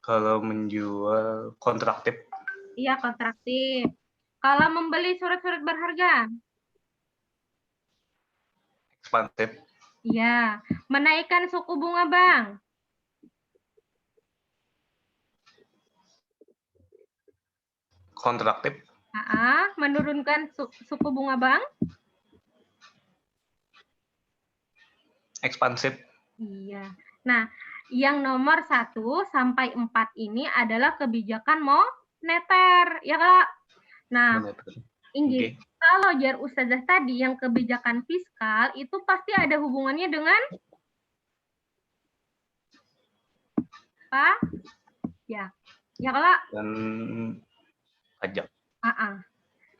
Kalau menjual kontraktif. Iya, kontraktif. Kalau membeli surat-surat berharga? Ekspansif. Iya. Menaikkan suku bunga bank? Kontraktif. Menurunkan suku bunga bank. Ekspansif. Iya. Nah, yang nomor 1 sampai 4 ini adalah kebijakan moneter, ya Kak? Nah, Inggih, kalau jar Ustazah tadi yang kebijakan fiskal itu pasti ada hubungannya dengan pajak. Ya Kak? Dan pajak.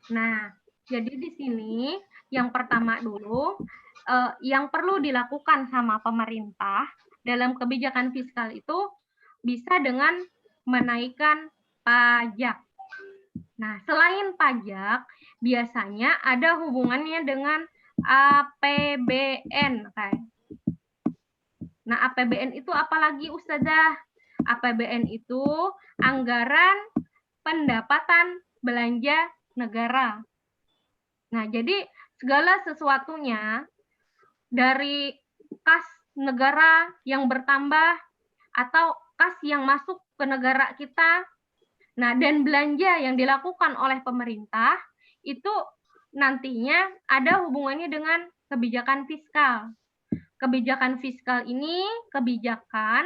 Nah, jadi di sini yang pertama dulu yang perlu dilakukan sama pemerintah dalam kebijakan fiskal itu bisa dengan menaikkan pajak. Nah, selain pajak, biasanya ada hubungannya dengan APBN. Nah, APBN itu apalagi Ustazah? APBN itu anggaran pendapatan belanja negara. Nah, jadi segala sesuatunya dari kas negara yang bertambah atau kas yang masuk ke negara kita, nah dan belanja yang dilakukan oleh pemerintah itu nantinya ada hubungannya dengan kebijakan fiskal. Kebijakan fiskal ini kebijakan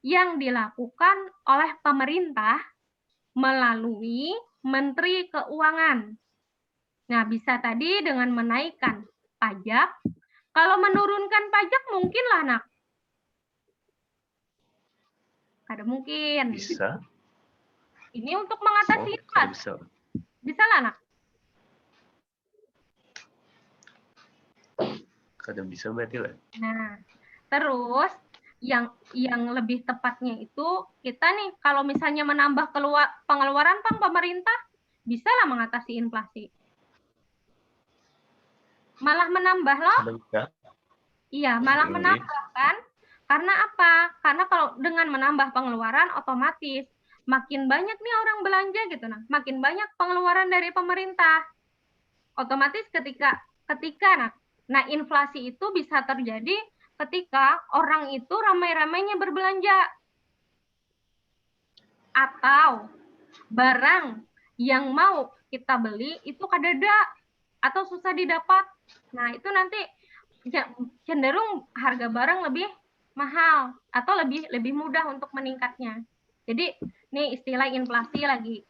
yang dilakukan oleh pemerintah melalui Menteri Keuangan. Nah, bisa tadi dengan menaikkan pajak. Kalau menurunkan pajak mungkin lah, Nak. Ada mungkin. Bisa. Ini untuk mengatasi inflasi. Bisa lah, Nak. Kada bisa berarti lah. Nah, terus yang lebih tepatnya itu kita nih kalau misalnya menambah pengeluaran pemerintah bisa lah mengatasi inflasi. Malah menambah loh. Iya, malah menambah kan. Karena apa? Karena kalau dengan menambah pengeluaran otomatis makin banyak nih orang belanja gitu nah. Makin banyak pengeluaran dari pemerintah. Otomatis ketika nah inflasi itu bisa terjadi ketika orang itu ramai-ramainya berbelanja. Atau barang yang mau kita beli itu kadada atau susah didapat. Nah, itu nanti cenderung harga barang lebih mahal atau lebih mudah untuk meningkatnya. Jadi, ini istilah inflasi lagi.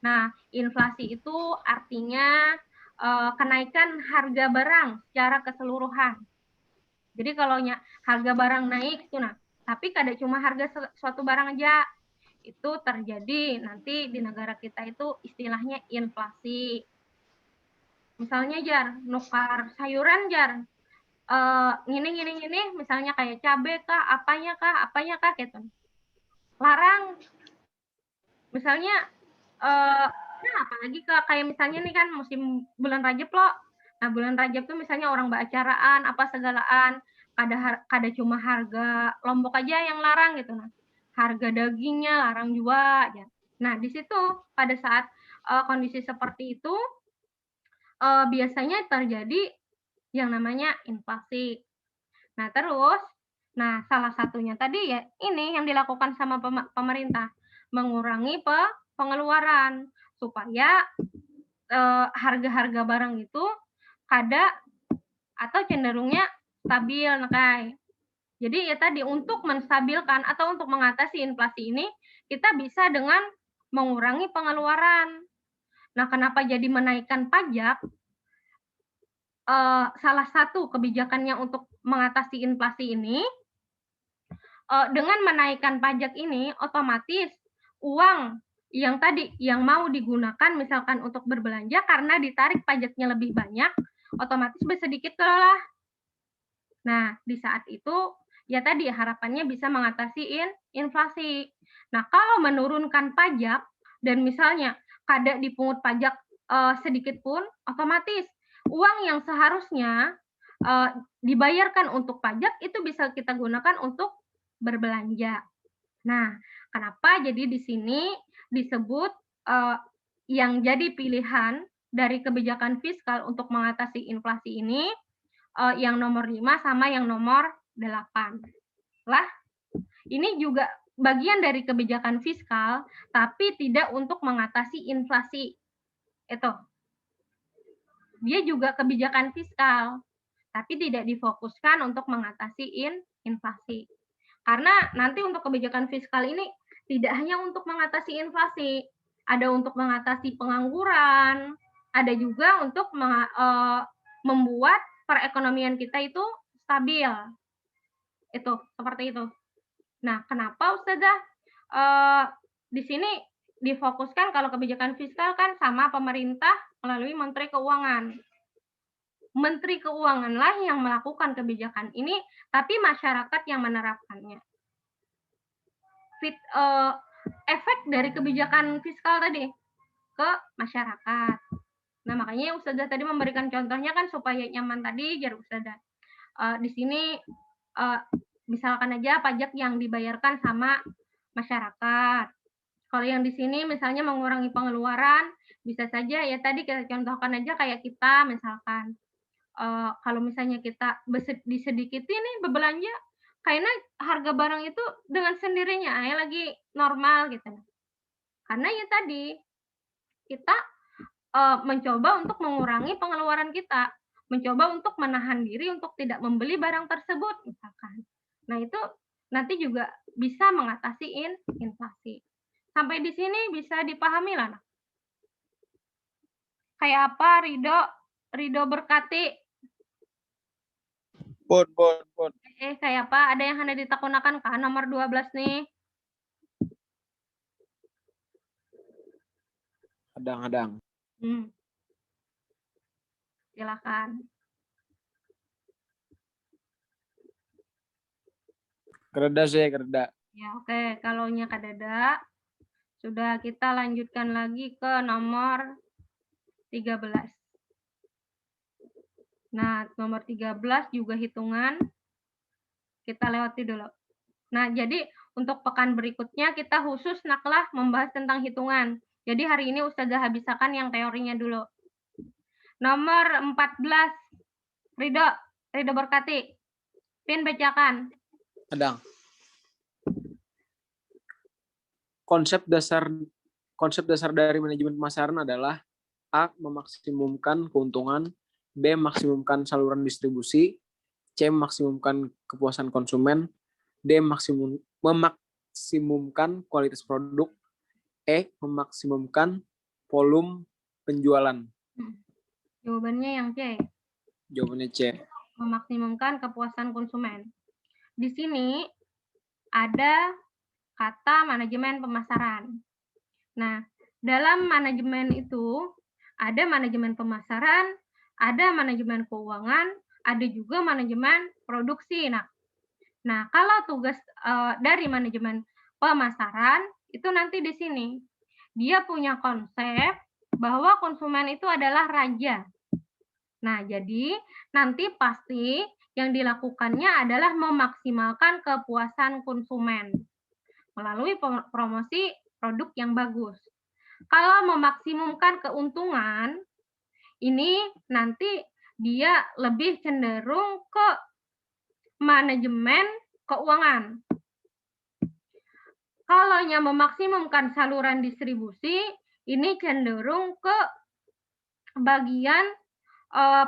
Nah, inflasi itu artinya kenaikan harga barang secara keseluruhan. Jadi kalau harga barang naik itu nah, tapi kada cuma harga suatu barang aja. Itu terjadi nanti di negara kita itu istilahnya inflasi. Misalnya jar, nukar sayuran jar. Gini, misalnya kayak cabai kah, apanya kah gitu. Larang. Misalnya nah apalagi kayak misalnya nih kan musim bulan Rajab loh. Nah, bulan Rajab tuh misalnya orang beracaraan, apa segalaan, kada cuma harga lombok aja yang larang gitu nah. Harga dagingnya larang juga ya. Nah, di situ pada saat kondisi seperti itu biasanya terjadi yang namanya inflasi. Nah, terus salah satunya tadi ya ini yang dilakukan sama pemerintah, mengurangi pengeluaran supaya harga-harga barang itu kada atau cenderungnya stabil Kai. Jadi ya tadi untuk menstabilkan atau untuk mengatasi inflasi ini kita bisa dengan mengurangi pengeluaran. Nah, kenapa jadi menaikkan pajak? Salah satu kebijakannya untuk mengatasi inflasi ini dengan menaikkan pajak ini otomatis uang yang tadi yang mau digunakan misalkan untuk berbelanja karena ditarik pajaknya lebih banyak, otomatis sedikit kelola. Nah, di saat itu ya tadi harapannya bisa mengatasi inflasi. Nah, kalau menurunkan pajak dan misalnya kada dipungut pajak sedikit pun, otomatis uang yang seharusnya dibayarkan untuk pajak itu bisa kita gunakan untuk berbelanja. Nah, kenapa jadi di sini disebut yang jadi pilihan dari kebijakan fiskal untuk mengatasi inflasi ini yang nomor 5 sama yang nomor 8. Lah, ini juga bagian dari kebijakan fiskal, tapi tidak untuk mengatasi inflasi. Itu. Dia juga kebijakan fiskal, tapi tidak difokuskan untuk mengatasi inflasi. Karena nanti untuk kebijakan fiskal ini tidak hanya untuk mengatasi inflasi, ada untuk mengatasi pengangguran, ada juga untuk membuat perekonomian kita itu stabil. Itu, seperti itu. Nah, kenapa Ustazah di sini difokuskan kalau kebijakan fiskal kan sama pemerintah melalui Menteri Keuangan. Menteri Keuanganlah yang melakukan kebijakan ini, tapi masyarakat yang menerapkannya. Efek dari kebijakan fiskal tadi ke masyarakat. Nah, makanya Ustazah tadi memberikan contohnya kan supaya nyaman tadi, jar Ustazah. Di sini misalkan aja pajak yang dibayarkan sama masyarakat. Kalau yang di sini misalnya mengurangi pengeluaran, bisa saja ya tadi kita contohkan aja kayak kita misalkan kalau misalnya kita disedikiti nih berbelanja, kayaknya harga barang itu dengan sendirinya lagi normal gitu. Karena ya tadi kita mencoba untuk mengurangi pengeluaran kita, mencoba untuk menahan diri untuk tidak membeli barang tersebut misalkan. Nah, itu nanti juga bisa mengatasi inflasi. Sampai di sini bisa dipahami lah. Kayak apa Ridho berkati? Pun. Kayak apa? Ada yang hendak ditakunakan kah nomor 12 nih? Hadang. Silakan. Kereda saya kereda. Ya, oke. Kalau nya kadada, sudah kita lanjutkan lagi ke nomor 13. Nah, nomor 13 juga hitungan. Kita lewati dulu. Nah, jadi untuk pekan berikutnya kita khusus naklah membahas tentang hitungan. Jadi hari ini Ustazah habiskan yang teorinya dulu. Nomor 14. Ridho berkati. Pin bacakan. Hadang. Konsep dasar dari manajemen pemasaran adalah A. Memaksimumkan keuntungan, B. Maksimumkan saluran distribusi, C. Maksimumkan kepuasan konsumen, D. Memaksimumkan kualitas produk, E. Memaksimumkan volume penjualan. Jawabannya yang C. Jawabannya C. Memaksimumkan kepuasan konsumen. Di sini ada kata manajemen pemasaran. Nah, dalam manajemen itu ada manajemen pemasaran, ada manajemen keuangan, ada juga manajemen produksi. Nah, kalau tugas dari manajemen pemasaran itu nanti di sini dia punya konsep bahwa konsumen itu adalah raja. Nah, jadi nanti pasti yang dilakukannya adalah memaksimalkan kepuasan konsumen melalui promosi produk yang bagus. Kalau memaksimumkan keuntungan, ini nanti dia lebih cenderung ke manajemen keuangan. Kalau memaksimumkan saluran distribusi, ini cenderung ke bagian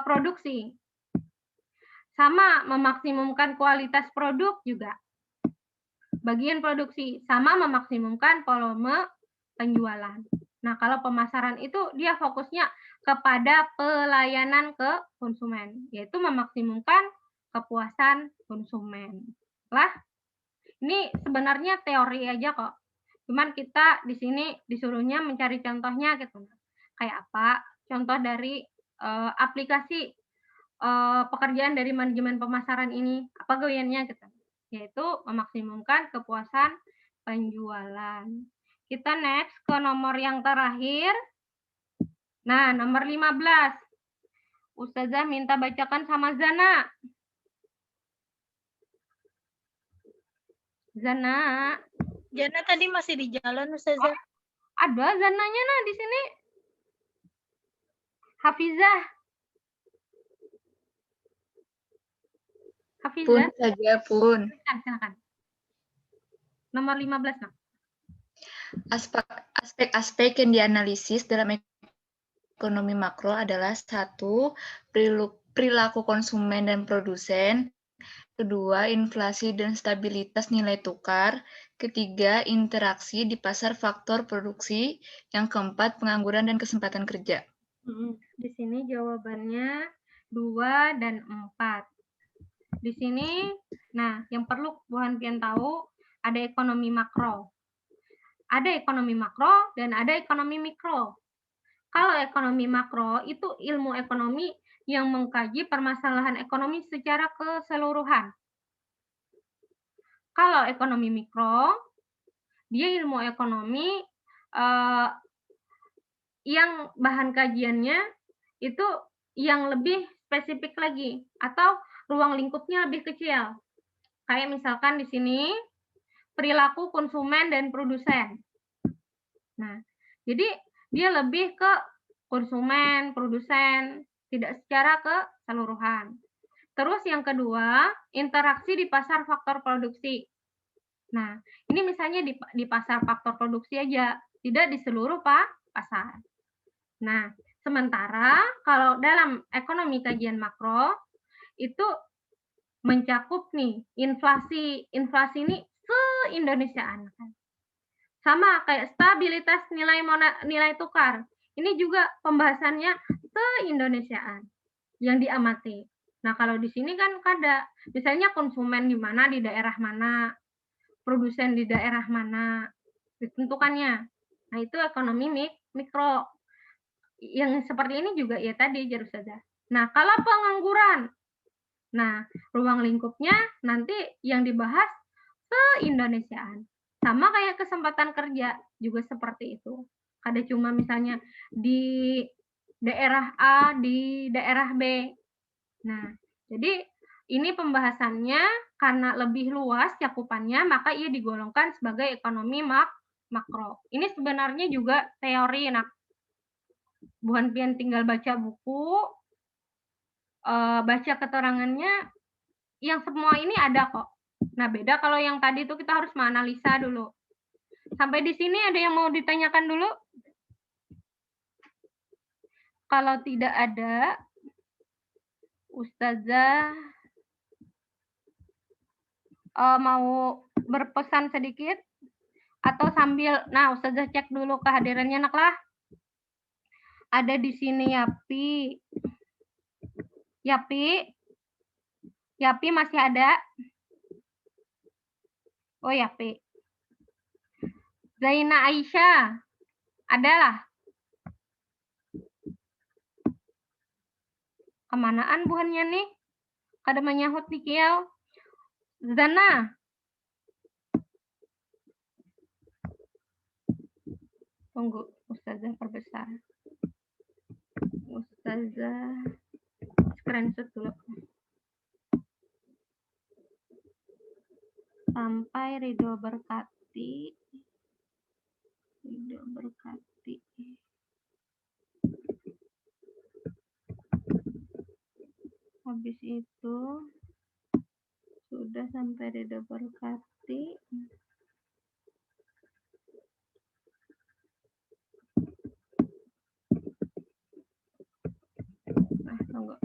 produksi. Sama memaksimumkan kualitas produk juga. Bagian produksi sama memaksimumkan volume penjualan. Nah, kalau pemasaran itu dia fokusnya kepada pelayanan ke konsumen, yaitu memaksimumkan kepuasan konsumen. Lah, ini sebenarnya teori aja kok. Cuman kita di sini disuruhnya mencari contohnya gitu. Kayak apa? Contoh dari aplikasi pekerjaan dari manajemen pemasaran ini, apa goyannya gitu. Yaitu memaksimumkan kepuasan penjualan. Kita next ke nomor yang terakhir. Nah, nomor 15. Ustazah minta bacakan sama Zana. Zana tadi masih di jalan, Ustazah. Ada Zananya di sini. Hafizah. Pun saja, Pun. Silakan. Nomor 15, Nak. Aspek-aspek yang dianalisis dalam ekonomi makro adalah 1. Perilaku konsumen dan produsen. 2. Inflasi dan stabilitas nilai tukar. 3. Interaksi di pasar faktor produksi. Yang keempat, pengangguran dan kesempatan kerja. Di sini jawabannya 2 dan 4. Di sini, nah, yang perlu Bu Hanfian tahu, ada ekonomi makro. Ada ekonomi makro dan ada ekonomi mikro. Kalau ekonomi makro itu ilmu ekonomi yang mengkaji permasalahan ekonomi secara keseluruhan. Kalau ekonomi mikro, dia ilmu ekonomi yang bahan kajiannya itu yang lebih spesifik lagi atau ruang lingkupnya lebih kecil. Kayak misalkan di sini perilaku konsumen dan produsen. Nah, jadi dia lebih ke konsumen, produsen, tidak secara keseluruhan. Terus yang kedua, interaksi di pasar faktor produksi. Nah, ini misalnya di pasar faktor produksi aja, tidak di seluruh pasar. Nah, sementara kalau dalam ekonomi kajian makro, itu mencakup nih inflasi ini se-Indonesiaan. Sama kayak stabilitas nilai tukar. Ini juga pembahasannya se-Indonesiaan yang diamati. Nah, kalau di sini kan ada misalnya konsumen di mana, di daerah mana, produsen di daerah mana, ditentukannya. Nah, itu ekonomi mikro. Yang seperti ini juga ya tadi Jarus saja. Nah, kalau pengangguran, nah, ruang lingkupnya nanti yang dibahas se-Indonesiaan. Sama kayak kesempatan kerja juga seperti itu. Ada cuma misalnya di daerah A, di daerah B. Nah, jadi ini pembahasannya karena lebih luas cakupannya, maka ia digolongkan sebagai ekonomi makro. Ini sebenarnya juga teori, Nak. Bu Hanfian tinggal baca buku, baca keterangannya, yang semua ini ada kok. Nah, beda kalau yang tadi itu kita harus menganalisa dulu. Sampai di sini ada yang mau ditanyakan dulu? Kalau tidak ada, Ustazah mau berpesan sedikit? Atau sambil, nah Ustazah cek dulu kehadirannya, Nak lah. Ada di sini Yapi. Yapi masih ada? Oh, Yapi. Zaina Aisyah, adalah. Kemanaan buhannya nih? Kada menyahut di kiau. Zana. Tunggu, Ustazah perbesar. Ustazah screenshot dulu. Sampai Ridho berkati. Habis itu sudah sampai Ridho berkati. Tunggu.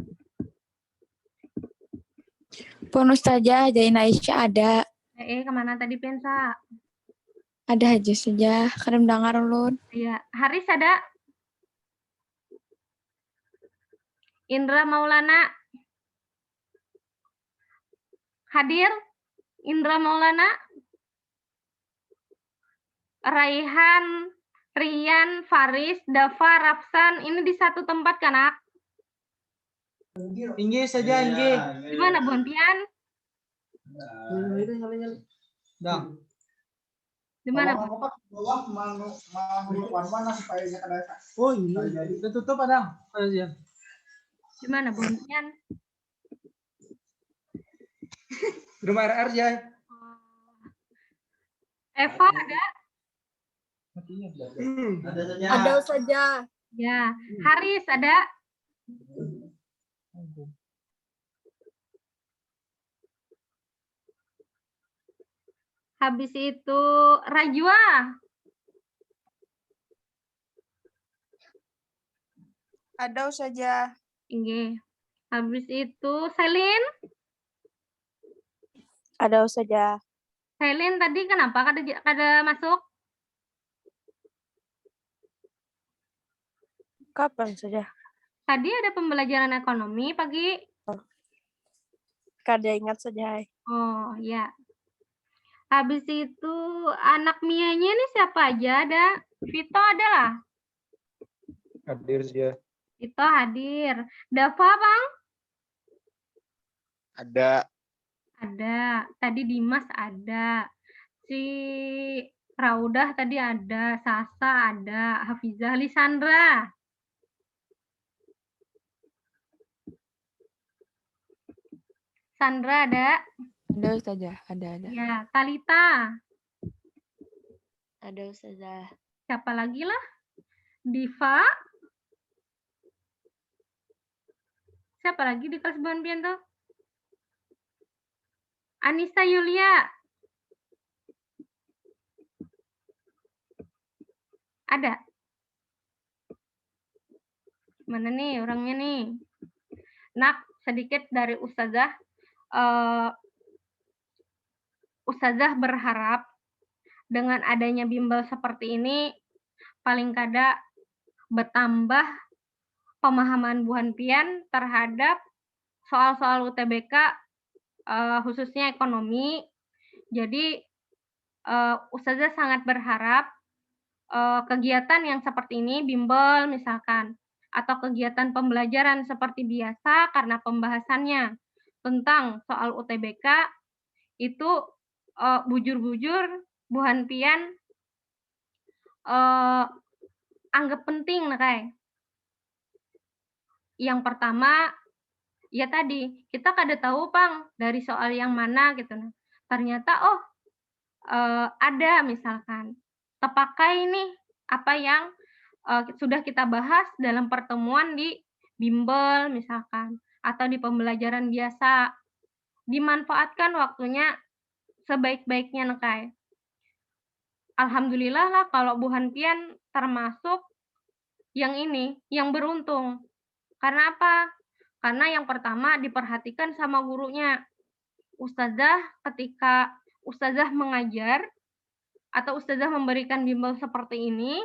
Pun Ustazah, Zaina Aisyah ada. Kemana tadi Pensa? Ada aja saja, kadang dengar ulun. Iya, Haris ada? Indra Maulana? Hadir? Indra Maulana? Raihan, Rian, Faris, Dava, Rafsan, ini di satu tempat kan, Nak? Inggi saja, Inggi. Di mana, Bu Hanfian? Dang. Di mana, Bu? Oh iya, udah tutup Adang. Di mana, Bu Hanfian? Di rumah RR ya. Eva ada? Ada Ustazah. Ya, Haris ada? Habis itu Rajwa. Ada saja. Oke. Habis itu Selin. Ada saja. Selin tadi kenapa kada masuk? Kapan saja? Tadi ada pembelajaran ekonomi pagi. Kada ingat saja. Oh, ya. Habis itu anak Mianya ini siapa aja ada? Vito ada lah. Hadir saja. Vito hadir. Dava, Bang? Ada. Ada. Tadi Dimas ada. Si Raudah tadi ada. Sasa ada. Hafizah, Lisandra. Sandra ada? Ada Ustazah, ada. Ya, Talita. Ada Ustazah. Siapa lagi lah? Diva. Siapa lagi di kelas Buan Pian tuh? Anissa Yulia. Ada? Mana nih orangnya nih? Nak, sedikit dari Ustazah. Ustazah berharap dengan adanya bimbel seperti ini paling kada bertambah pemahaman Buan Pian terhadap soal-soal UTBK khususnya ekonomi. Jadi Ustazah sangat berharap kegiatan yang seperti ini, bimbel misalkan, atau kegiatan pembelajaran seperti biasa karena pembahasannya tentang soal UTBK itu bujur-bujur Buan Pian anggap penting nah kayak. Yang pertama, ya tadi kita kada tahu Pang dari soal yang mana gitu nah. Ternyata ada misalkan terpakai nih apa yang sudah kita bahas dalam pertemuan di bimbel misalkan atau di pembelajaran biasa, dimanfaatkan waktunya sebaik-baiknya Nekai. Alhamdulillah lah kalau Buan Pian termasuk yang ini, yang beruntung. Karena apa? Karena yang pertama diperhatikan sama gurunya. Ustazah ketika Ustazah mengajar atau Ustazah memberikan bimbel seperti ini,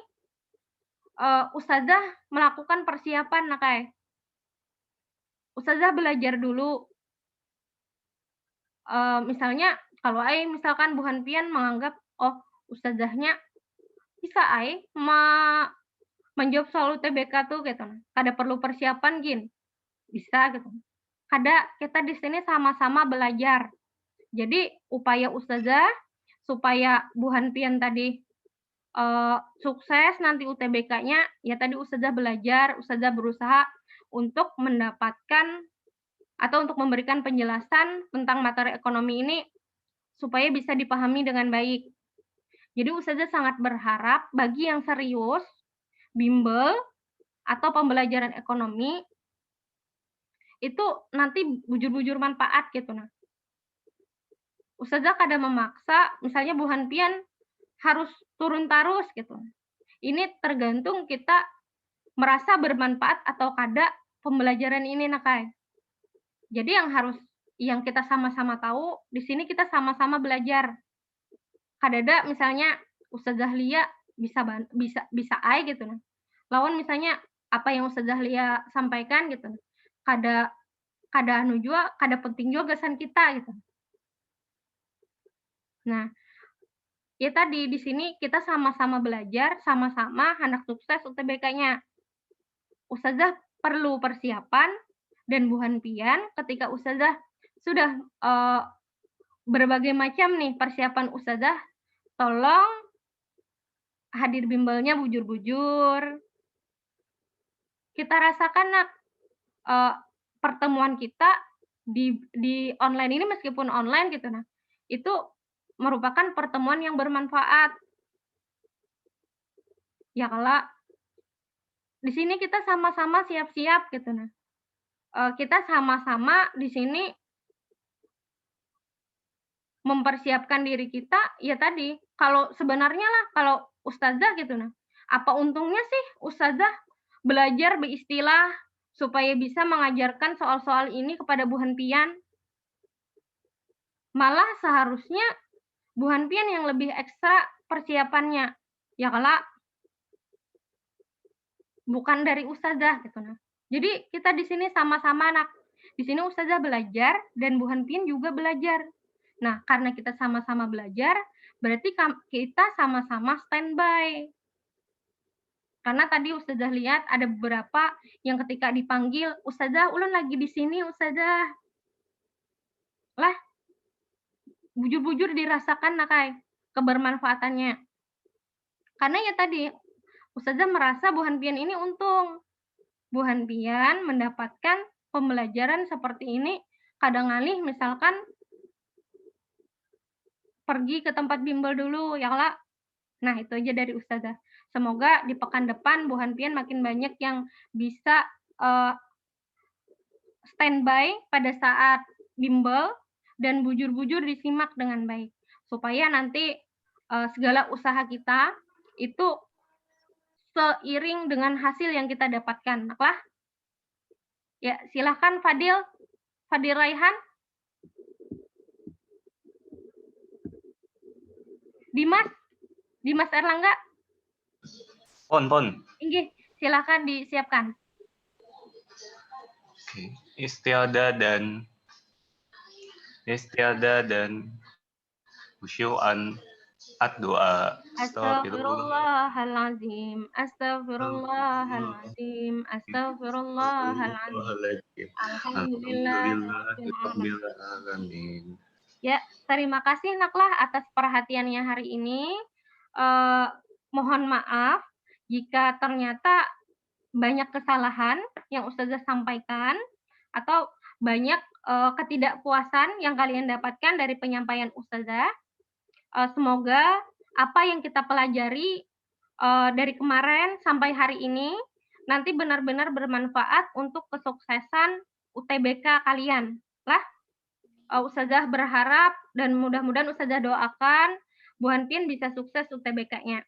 Ustazah melakukan persiapan Nekai. Ustazah belajar dulu. Misalnya kalau misalkan Buan Pian menganggap Ustazahnya bisa menjawab soal UTBK tuh gitu. Kada perlu persiapan gin. Bisa gitu. Kada kita di sini sama-sama belajar. Jadi upaya Ustazah supaya Buan Pian tadi sukses nanti UTBK-nya, ya tadi Ustazah belajar, Ustazah berusaha untuk mendapatkan atau untuk memberikan penjelasan tentang materi ekonomi ini supaya bisa dipahami dengan baik. Jadi Ustazah sangat berharap bagi yang serius, bimbel, atau pembelajaran ekonomi, itu nanti bujur-bujur manfaat gitu nah. Ustazah kada memaksa, misalnya Buan Pian harus turun tarus gitu. Ini tergantung kita merasa bermanfaat atau kada pembelajaran ini Nekai. Jadi yang kita sama-sama tahu, di sini kita sama-sama belajar. Kadada misalnya Ustazah Lia bisa gitu nah. Lawan misalnya apa yang Ustazah Lia sampaikan gitu. Kada penting juga kesan kita gitu. Nah, ya tadi di sini kita sama-sama belajar, sama-sama hendak sukses UTBK-nya. Ustazah perlu persiapan dan Buan Pian ketika Ustazah sudah berbagai macam nih persiapan Ustazah, tolong hadir bimbelnya bujur-bujur. Kita rasakan nak pertemuan kita di online ini meskipun online gitu nah, itu merupakan pertemuan yang bermanfaat. Ya kalau di sini kita sama-sama siap-siap gitu nah. Kita sama-sama di sini mempersiapkan diri kita, ya tadi, kalau sebenarnya lah, kalau ustazah gitu nah, apa untungnya sih ustazah belajar beristilah supaya bisa mengajarkan soal-soal ini kepada Bu Hanpian? Malah seharusnya Bu Hanpian yang lebih ekstra persiapannya, ya kelak bukan dari ustazah gitu nah. Jadi kita di sini sama-sama anak. Di sini ustazah belajar dan Bu Hanpian juga belajar. Nah, karena kita sama-sama belajar, berarti kita sama-sama standby. Karena tadi ustazah lihat ada beberapa yang ketika dipanggil, ustazah ulun lagi di sini ustazah. Lah, bujur-bujur dirasakan nakai kebermanfaatannya. Karena ya tadi, ustazah merasa Bu Hanpian ini untung. Bu Hanpian mendapatkan pembelajaran seperti ini, kadang alih misalkan pergi ke tempat bimbel dulu, ya lah. Nah, itu aja dari ustazah. Semoga di pekan depan Bu Hanpian makin banyak yang bisa standby pada saat bimbel dan bujur-bujur disimak dengan baik. Supaya nanti segala usaha kita itu seiring dengan hasil yang kita dapatkan. Naklah? Ya, silahkan Fadil Raihan. Dimas Erlangga. Pon. Inggih, silahkan disiapkan. Oke. Istiadah dan khusyu'an ad-doa. Astagfirullahaladzim. Astagfirullahaladzim. Astagfirullahaladzim. Alhamdulillah. Ya, terima kasih Naklah atas perhatiannya hari ini. Mohon maaf jika ternyata banyak kesalahan yang ustazah sampaikan atau banyak ketidakpuasan yang kalian dapatkan dari penyampaian ustazah. Semoga apa yang kita pelajari dari kemarin sampai hari ini nanti benar-benar bermanfaat untuk kesuksesan UTBK kalian. Lah, ustazah berharap dan mudah-mudahan ustazah doakan Bu Hanpian bisa sukses UTBK-nya.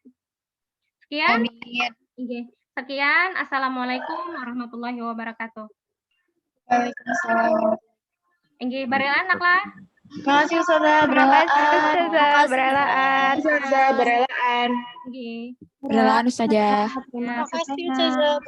Sekian. Amin. Sekian. Assalamualaikum warahmatullahi wabarakatuh. Waalaikumsalam. Inggih, barelaan Naklah. Terima kasih ustazah, Berelaan. Inggih. Berelaan ustazah. Terima kasih ustazah.